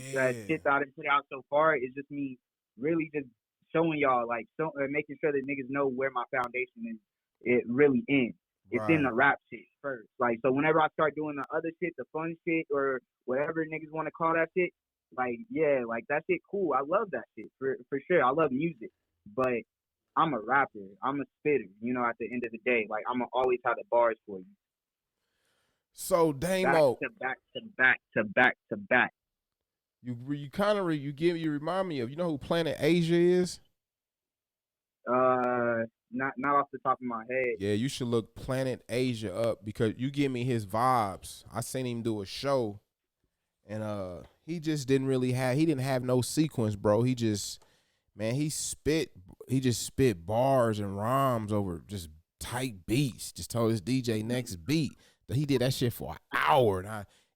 shit that I done put out so far is just me really just showing y'all, like, making sure that niggas know where my foundation is. It really ends. It's in the rap shit first. Like, so whenever I start doing the other shit, the fun shit, or whatever niggas want to call that shit, like, yeah, like, that shit cool. I love that shit, for sure. I love music. But I'm a rapper. I'm a spitter, you know, at the end of the day. Like, I'm going to always have the bars for you. So, Damo. Back to back. You remind me of, you know who Planet Asia is? Not off the top of my head. Yeah, you should look Planet Asia up because you give me his vibes. I seen him do a show, and he just didn't have no sequence, bro. He just spit bars and rhymes over just tight beats. Just told his DJ next beat that he did that shit for an hour,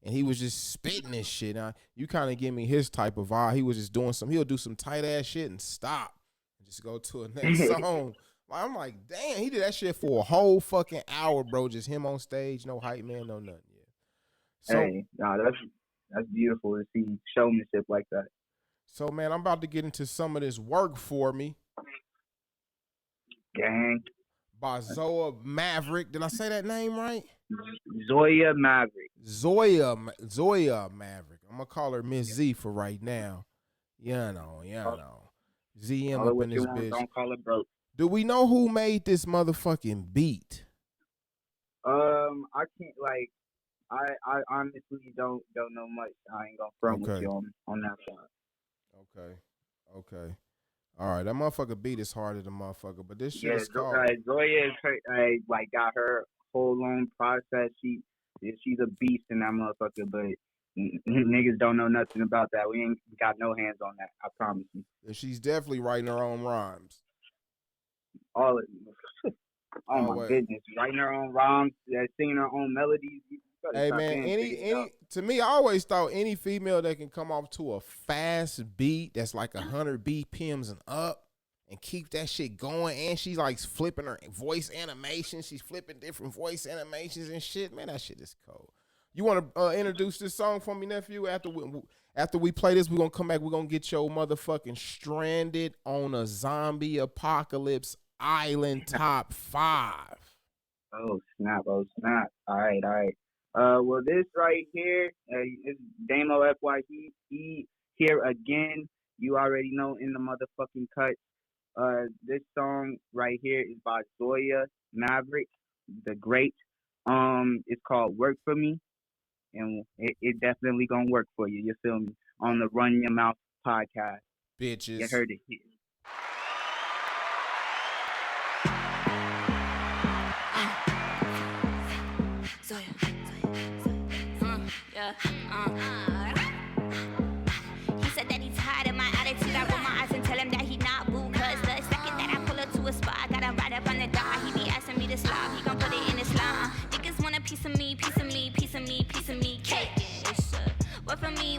and he was just spitting this shit. You kind of give me his type of vibe. He was just doing he'll do some tight ass shit and stop and just go to a next song. I'm like, damn, he did that shit for a whole fucking hour, bro. Just him on stage, no hype man, no nothing. Yeah. So, hey, nah, that's beautiful to see showmanship like that. So, man, I'm about to get into some of this work for me. Gang. By Zoya Maverick. Did I say that name right? Zoya Maverick. Zoya Maverick. I'm gonna call her Miss Z for right now. You know. ZM up in this bitch. Don't call it broke. Do we know who made this motherfucking beat? I can't, like, I honestly don't know much. I ain't gonna front with you on that side. Okay. All right, that motherfucker beat is harder than motherfucker, but this shit is called. Zoya is like got her whole own process. She's a beast in that motherfucker, but niggas don't know nothing about that. We ain't got no hands on that. I promise you. And she's definitely writing her own rhymes. Oh my goodness, writing her own rhymes, singing her own melodies. Hey man, to me, I always thought any female that can come off to a fast beat that's like 100 BPMs and up and keep that shit going, and she's like flipping her voice animations, she's flipping different voice animations and shit. Man, that shit is cold. You want to introduce this song for me, nephew? After we play this, we're gonna come back. We're gonna get your motherfucking Stranded on a Zombie Apocalypse Island top 5. Oh snap! All right. Well, this right here is Damo FYE here again. You already know, in the motherfucking cut. This song right here is by Zoya Maverick, the great. It's called "Work for Me," and it definitely gonna work for you. You feel me? On the Run Your Mouth podcast, bitches. You heard it here. He said that he's tired of my attitude. I roll my eyes and tell him that he not boo. Cause the second that I pull up to a spot, I got him right up on the dot. He be asking me to slide, he gon' put it in his line. Niggas want a piece of me, cake. What for me?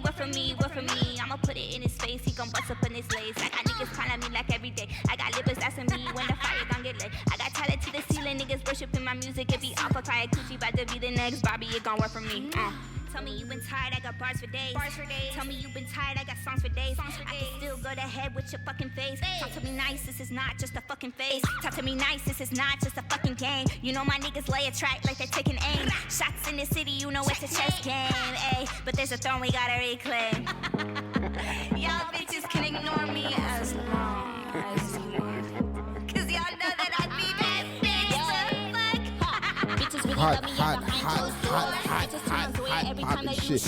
I'ma put it in his face, he gon' bust up in his lace. I got niggas calling me like every day. I got lippers asking me when the fire gon' get lit. I got talent to the ceiling, niggas worshiping my music. It be off a quiet coochie, about to be the next Bobby, it gon' work for me. Tell me you been tired, I got bars for days. Tell me you been tired, I got songs for days. I can still go to head with your fucking face. Talk to me nice, this is not just a fucking face. Talk to me nice, this is not just a fucking game. You know my niggas lay a track like they're taking aim. Shots in the city, you know it's a chess game, ayy. But there's a throne we gotta reclaim. Y'all bitches can ignore me as long as you want. Cause y'all know that I be that bitch. Bitches really love me, hot shit.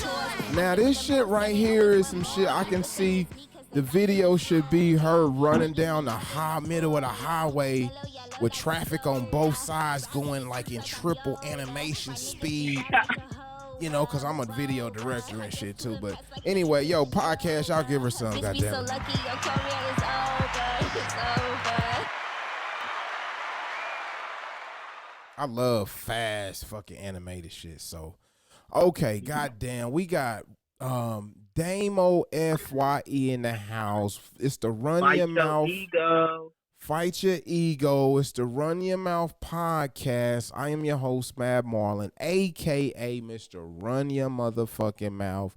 Now this shit right here is some shit I can see The video should be her running down the middle of the highway with traffic on both sides going like in triple animation speed. You know, because I'm a video director and shit too. But anyway, yo, podcast, y'all give her some, goddamn. I love fast fucking animated shit. So, okay, goddamn, we got Damo FYE in the house. It's the Run Your Mouth. Fight Your Ego. It's the Run Your Mouth podcast. I am your host, Mad Marlin, a.k.a. Mr. Run Your Motherfucking Mouth.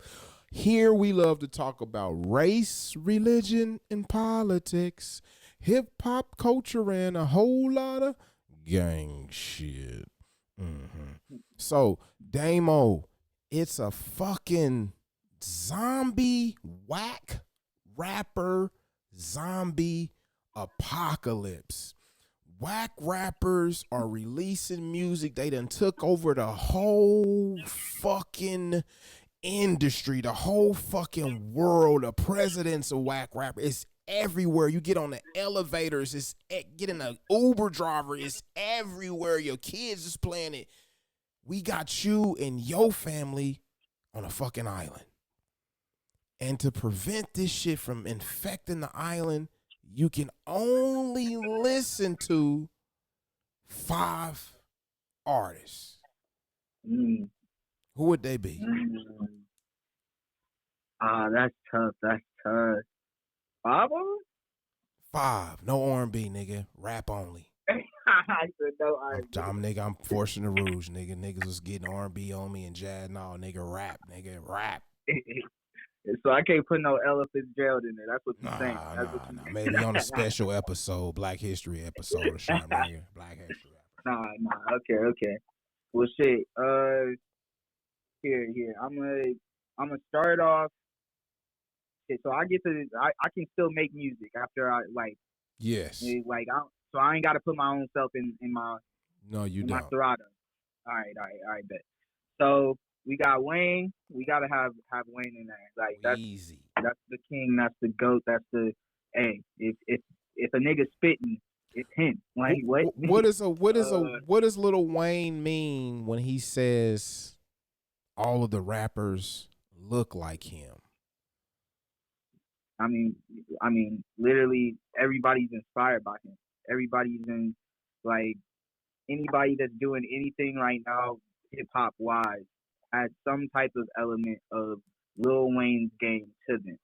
Here we love to talk about race, religion, and politics, hip-hop culture, and a whole lot of gang shit. So, Damo, it's a fucking zombie whack rapper zombie apocalypse. Whack rappers are releasing music. They done took over the whole fucking industry, the whole fucking world. The presidents of whack rapper. It's everywhere. You get on the elevators, it's getting an Uber driver, it's everywhere. Your kids is playing it. We got you and your family on a fucking island. And to prevent this shit from infecting the island, you can only listen to 5 artists. Who would they be? That's tough. 5 of them? 5. No R&B, nigga. Rap only. I said no R&B. I'm forcing the rules, nigga. Niggas was getting R&B on me and jazz. No, nigga, rap. So I can't put no Ella Fitzgerald in there. That's what you're saying. Nah. Maybe on a special episode, Black History episode or something. Nigga. Black History episode. Nah. Okay. Well, shit. Here. I'm gonna start off. Shit, so I can still make music after I like. Yes. Like so I ain't got to put my own self in my. No, you in don't. My Serato. All right, bet. So we got Wayne. We gotta have Wayne in there. Like that's easy. That's the king. That's the goat. That's the hey. If a nigga spitting, it's him. Like what? What does Lil Wayne mean when he says all of the rappers look like him? I mean, literally everybody's inspired by him. Everybody's in like anybody that's doing anything right now, hip hop wise, has some type of element of Lil Wayne's game to them.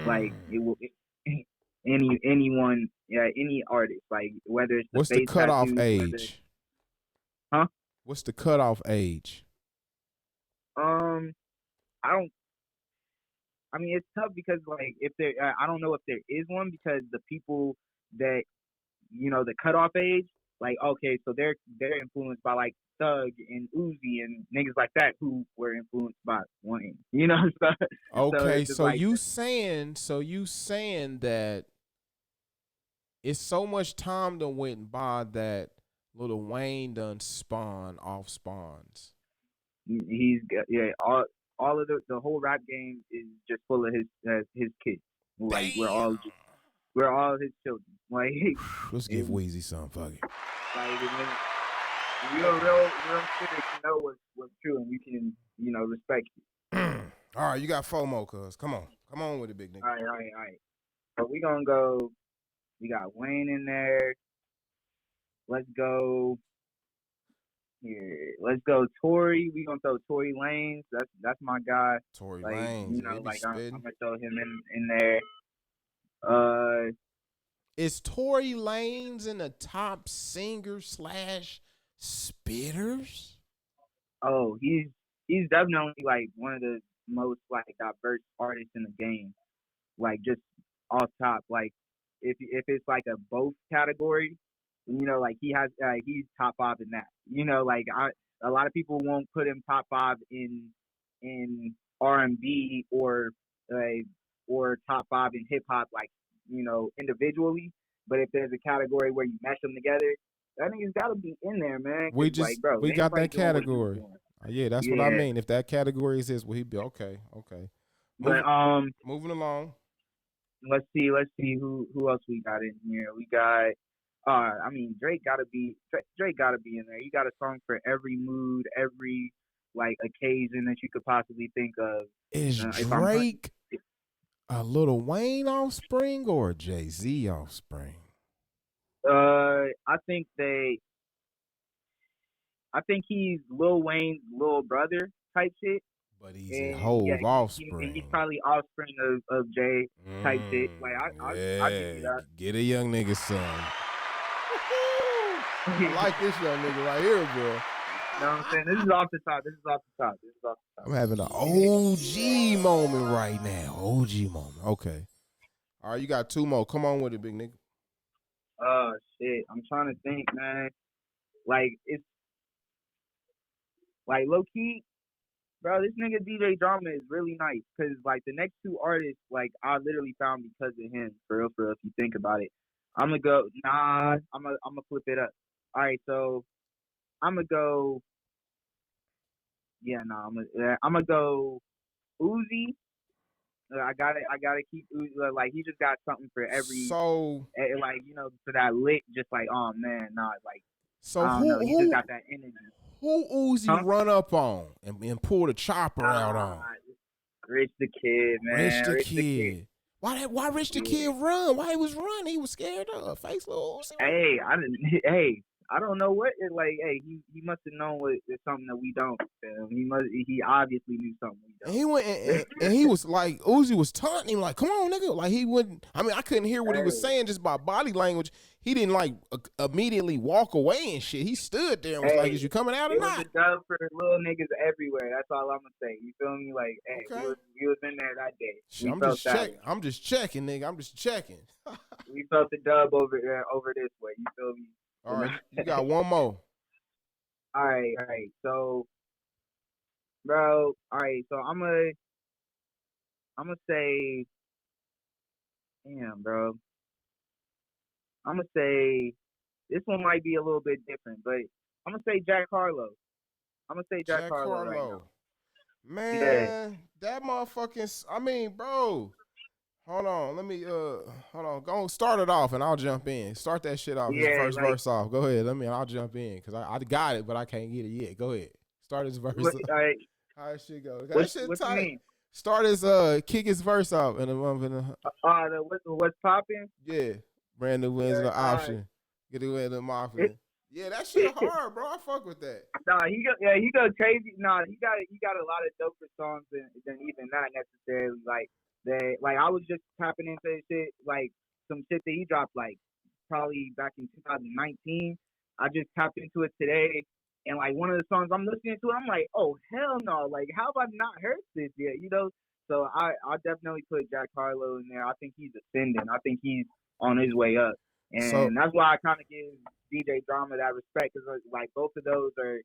Like anyone, any artist, like whether it's what's the cutoff age? What's the cutoff age? I mean, it's tough because like if there, I don't know if there is one because the people that the cutoff age, like okay, so they're influenced by like Thug and Uzi and niggas like that who were influenced by Wayne. Okay, so like, you saying that it's so much time done went by that Lil Wayne done spawn off spawns. He's all of the whole rap game is just full of his kids. Like Damn. we're all his children. Like let's give Weezy some. Fuck it. Like real critics know what's true, and you can respect it. All right, you got FOMO, cuz. Come on with it, big nigga. All right. So we gonna go. We got Wayne in there. Let's go. Here, let's go Tory. We gonna throw Tory Lanez. That's my guy. Tory like, Lanez. I'm gonna throw him in there. Is Tory Lanez in the top singer/spitters? Oh, he's definitely like one of the most like diverse artists in the game. Like just off top, like if it's like a both category. Like he's top 5 in that. Like a lot of people won't put him top 5 in R&B or top 5 in hip hop, like individually. But if there's a category where you mesh them together, that nigga's got to be in there, man. We got that category. Yeah, that's what I mean. If that category exists, will he be okay? But moving along. let's see who else we got in here. We got I mean Drake gotta be in there. He got a song for every mood, every like occasion that you could possibly think of. Is If I'm Drake a Lil Wayne offspring or a Jay-Z offspring? I think he's Lil Wayne's little brother type shit. But he's a Hove offspring. He's probably offspring of Jay type shit. Like I give you that. Get a young nigga son. I like this young nigga right here, bro. You know what I'm saying? This is off the top. I'm having an OG moment right now. OG moment. Okay. All right, you got two more. Come on with it, big nigga. Oh shit. I'm trying to think, man. Like it's like low key, bro, this nigga DJ Drama is really nice. Cause like the next two artists, like I literally found because of him. For real, if you think about it. I'm gonna flip it up. All right, so I'm gonna go. Yeah, no, I'm gonna go Uzi. I gotta keep Uzi. Like he just got something for every. So like for that lick, just like oh man, nah, like so I don't know, he just got that energy. Who Uzi run up on and pull the chopper out on? Rich the Kid, man. Rich the Kid. Why Rich the Kid run? Why he was running? He was scared of face Lil Uzi. I don't know what it like. Hey, he must have known what it's something that we don't. He obviously knew something we don't. And he went and he was like Uzi was taunting him like, "Come on, nigga!" Like he wouldn't. I mean, I couldn't hear what he was saying just by body language. He didn't like immediately walk away and shit. He stood there and was like, "Is you coming out or not?" It was a dub for little niggas everywhere. That's all I'm gonna say. You feel me? Like, hey, okay. we was in there that day. I'm just checking, nigga. I'm just checking. We felt the dub over this way. You feel me? All right, you got one more. All right. So, bro. All right. So I'm gonna say, damn, bro. I'm gonna say this one might be a little bit different, but I'm gonna say Jack Harlow. I'm gonna say Jack Harlow. Right now. Man, that motherfucking. I mean, bro. Hold on, let me hold on. Go start it off, and I'll jump in. Start that shit off. Yeah, first verse off. Go ahead. I'll jump in because I got it, but I can't get it yet. Go ahead. Start his verse. All right. How that shit go? What you mean? Start his kick his verse off and what's popping? Yeah, brand new wins the option. Get away the mafia. Yeah, that shit hard, bro. I fuck with that. Nah, he go crazy. Nah, he got a lot of doper songs than even not necessarily like. Like I was just tapping into shit, like some shit that he dropped like probably back in 2019. I just tapped into it today, and like one of the songs I'm listening to, I'm like, oh hell no! Like how have I not heard this yet? So I'll definitely put Jack Harlow in there. I think he's ascending. I think he's on his way up, and that's why I kind of give DJ Drama that respect because like both of those are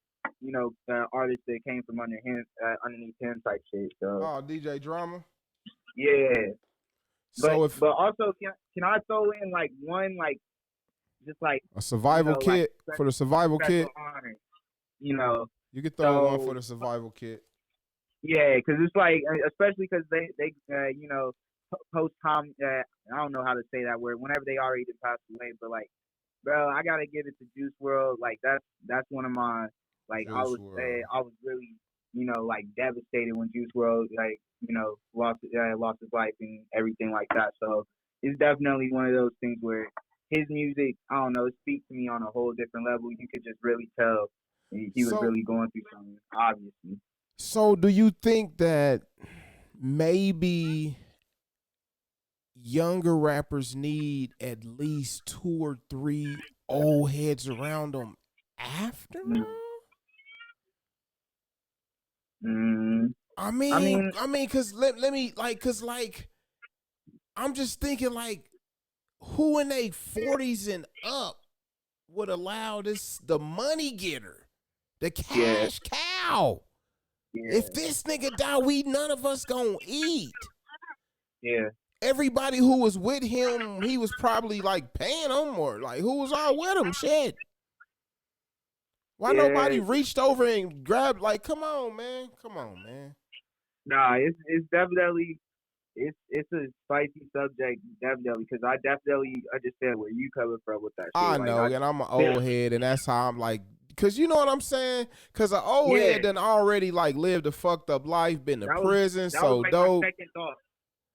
artists that came from underneath him type shit. So DJ Drama. Yeah, but also can I throw in like one like just like a survival kit like for the survival kit? Honor, you could throw one for the survival kit. Yeah, because it's like especially because they post Tom. I don't know how to say that word. Whenever they already passed away, but like, bro, I gotta give it to Juice WRLD. Like that's one of my like I would say I was really like devastated when Juice WRLD like. Lost his life and everything like that. So it's definitely one of those things where his music, I don't know, it speaks to me on a whole different level. You could just really tell he was really going through something, obviously. So do you think that maybe younger rappers need at least 2 or 3 old heads around them after now? I mean, cause let me like, cause like, I'm just thinking like, who in their 40s and up would allow the money getter, the cash cow? Yeah. If this nigga die, none of us gonna eat. Yeah. Everybody who was with him, he was probably like paying them or like who was all with him, shit. Why nobody reached over and grabbed like, come on, man. Nah, it's definitely it's a spicy subject, definitely, because I definitely understand where you coming from with that shit. I Like, know, and I'm an old head, and that's how I'm like, cause you know what I'm saying? Cause an old head done already like lived a fucked up life, been to prison, that so was like dope. my second thought.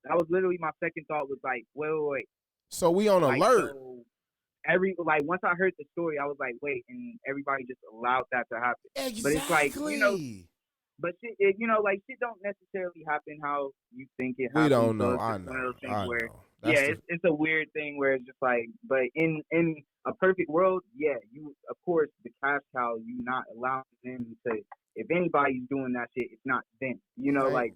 That was literally my second thought was like, wait. So we on Like, alert. so once I heard the story, I was like, wait, and everybody just allowed that to happen. Exactly. But it's like, but shit, like shit don't necessarily happen how you think it happens. We don't know. So I it's know. one of those things I where, know. it's a weird thing where it's just like, but in a perfect world, you, of course, the cash cow, you not allowing them to. If anybody's doing that shit, it's not them.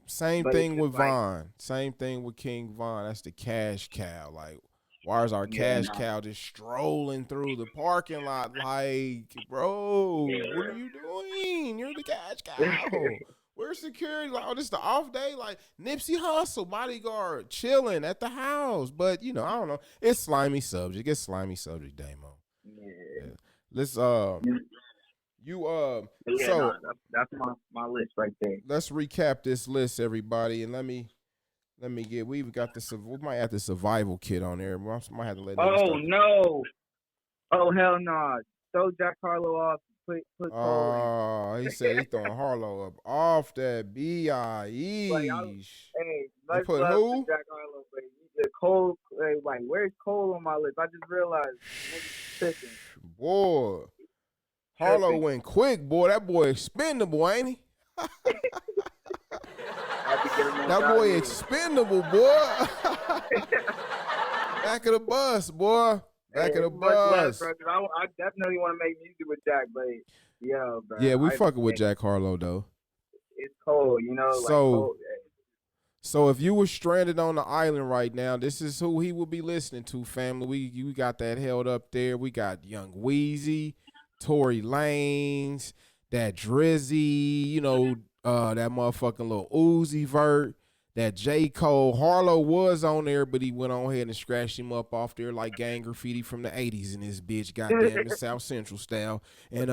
Same thing with Von. Same thing with King Von. That's the cash cow. Like, why is our cash cow just strolling through the parking lot? Like, bro, what are you doing? You're the cash cow. Where's security? Like, this is the off day. Like, Nipsey Hussle, bodyguard, chilling at the house. But, I don't know. It's slimy subject. Damo. Yeah. Let's, that's my list right there. Let's recap this list, everybody, and let me we've got we might have the survival kit on there. We might have to let. Oh no! Oh hell no! Throw Jack Harlow off. Put Cole in. He said he's throwing Harlow up off that BIE. Let's put who? Jack Harlow, but Cole. Like, where's Cole on my list? I just realized. Boy. Harlow went quick, boy. That boy expendable, ain't he? That boy expendable, boy. Back of the bus, boy. Back of the bus. Bro, I definitely want to make music with Jack, but bro. Yeah, we fucking with Jack Harlow though. It's cold, So if you were stranded on the island right now, this is who he will be listening to, family. We got that held up there. We got Young Weezy, Tory Lanez, that Drizzy, that motherfucking little Uzi Vert, that J. Cole. Harlow was on there, but he went on ahead and scratched him up off there like gang graffiti from the 80s in this bitch, goddamn it, South Central style. And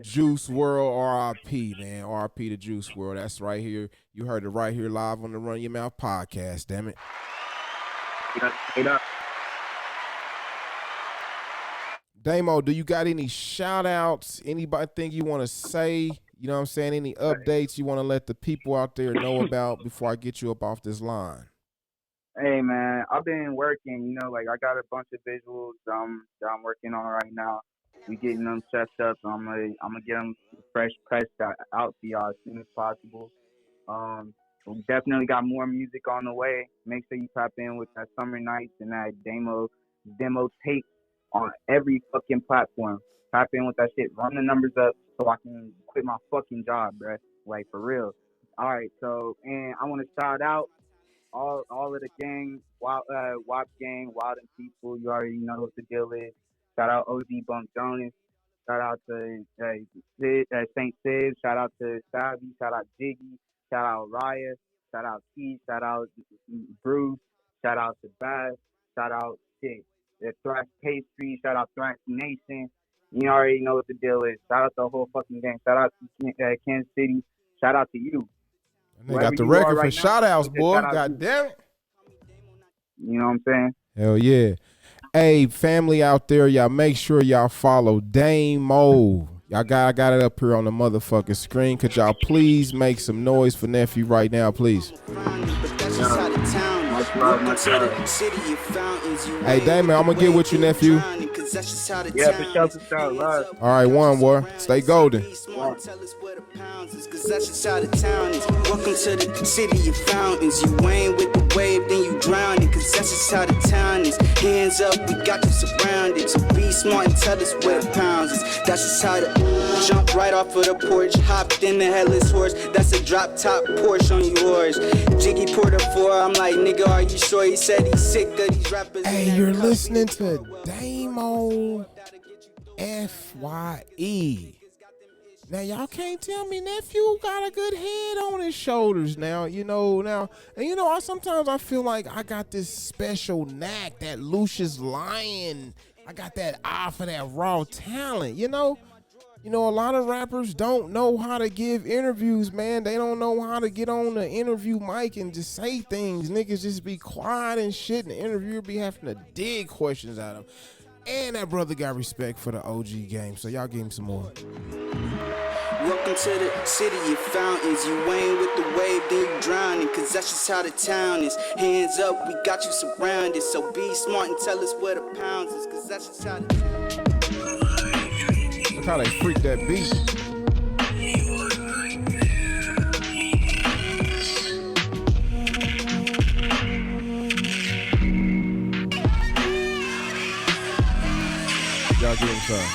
Juice WRLD, R.I.P., man, R.I.P. to Juice WRLD. That's right here. You heard it right here live on the Run Your Mouth podcast, damn it. Damo, do you got any shout outs? Anybody think you want to say? You know what I'm saying? Any updates you want to let the people out there know about before I get you up off this line? Hey man, I've been working, I got a bunch of visuals that I'm working on right now. We getting them set up. So I'm gonna get them fresh pressed out to y'all as soon as possible. We definitely got more music on the way. Make sure you tap in with that Summer Nights and that demo tape on every fucking platform. Tap in with that shit. Run the numbers up so I can quit my fucking job, bruh. Like, for real. All right, so, and I want to shout out all of the gang, WAP gang, Wild and Peaceful. You already know what the deal is. Shout out OG Bump Jonas. Shout out to St. Sid. Shout out to Savvy. Shout out Jiggy. Shout out Raya. Shout out Keith. Shout out Bruce. Shout out to Bass. Shout out Thrash Pastry. Shout out Thrash Nation. You already know what the deal is. Shout out the whole fucking gang. Shout out to Kansas City. Shout out to you. They got the record for shout outs, boy. God damn it. You know what I'm saying? Hell yeah. Hey, family out there, y'all make sure y'all follow Damo. I got it up here on the motherfucking screen. Could y'all please make some noise for nephew right now, please? Hey, Damon, I'm gonna get with you, nephew. Yeah, for sure, love. All right, one boy. Stay golden. Cause that's just how the town is. Welcome to the city of fountains. You ain't with the wave, then you drowning. Cause that's just how the town is. Hands up, we got you surrounded. So be smart and tell us where the pounds is. That's just how the jump right off of the porch. Hopped in the headless horse. That's a drop top Porsche on yours. Jiggy poured a 4. I'm like, nigga, are you sure? He said he's sick of these rappers. Hey, you're listening to Damo FYE. Now, y'all can't tell me nephew got a good head on his shoulders now, sometimes I feel like I got this special knack, that Lucius Lion. I got that eye for that raw talent, You know, a lot of rappers don't know how to give interviews, man. They don't know how to get on the interview mic and just say things. Niggas just be quiet and shit, and the interviewer be having to dig questions out of him. And that brother got respect for the OG game, so y'all give him some more. Welcome to the city of fountains. You ain't with the wave, then you drowning. Cause that's just how the town is. Hands up, we got you surrounded. So be smart and tell us where the pounds is. Cause that's just how the town is. Look how they freak that beat. Y'all give him some.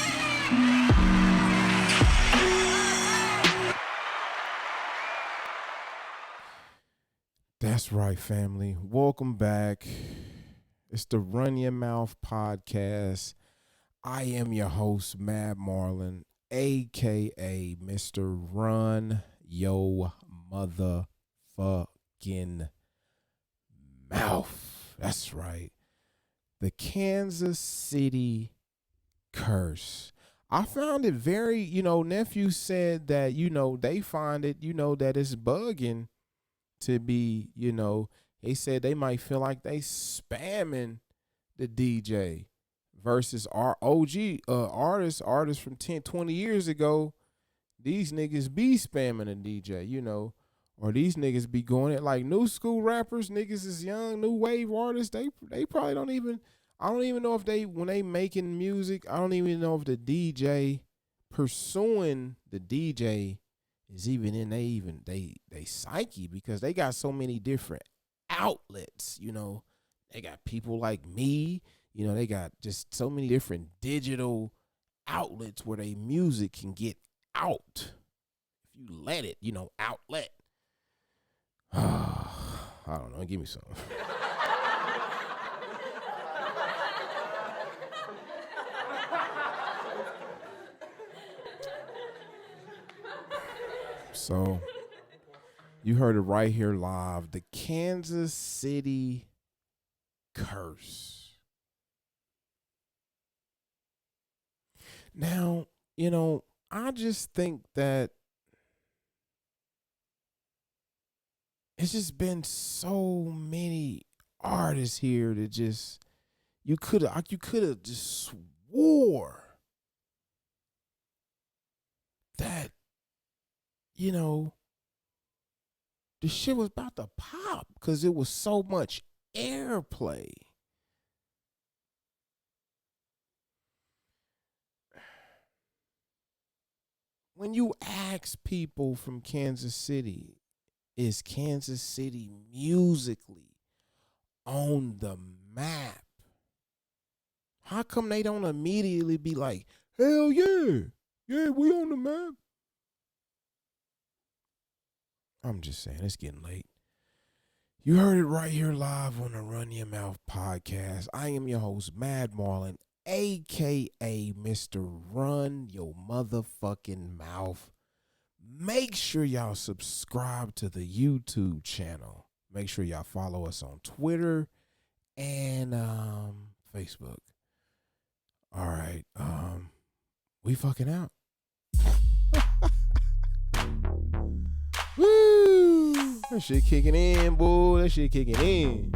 That's right, family. Welcome back. It's the Run Your Mouth podcast. I am your host, Mad Marlin, a.k.a. Mr. Run Yo Motherfucking Mouth. That's right. The Kansas City Curse. I found it very, nephew said that, they find it, that it's bugging to be, they said they might feel like they spamming the DJ versus our OG artists from 10, 20 years ago. These niggas be spamming a DJ, or these niggas be going it like new school rappers. Niggas is young, new wave artists. They probably don't even, I don't even know if when they making music, I don't even know if the DJ pursuing the DJ is even in they psyche, because they got so many different outlets. They got people like me. They got just so many different digital outlets where they music can get out. If you let it, outlet. I don't know. Give me some. So, you heard it right here live. The Kansas City Curse. Now, I just think that it's just been so many artists here that just, you could have just swore that, the shit was about to pop because it was so much airplay. When you ask people from Kansas City, is Kansas City musically on the map? How come they don't immediately be like, hell yeah, we on the map? I'm just saying, it's getting late. You heard it right here live on the Run Your Mouth podcast. I am your host, Mad Marlin, a.k.a. Mr. Run Your Motherfucking Mouth. Make sure y'all subscribe to the YouTube channel. Make sure y'all follow us on Twitter and Facebook. All right, we fucking out. Woo! That shit kicking in, boy. That shit kicking in.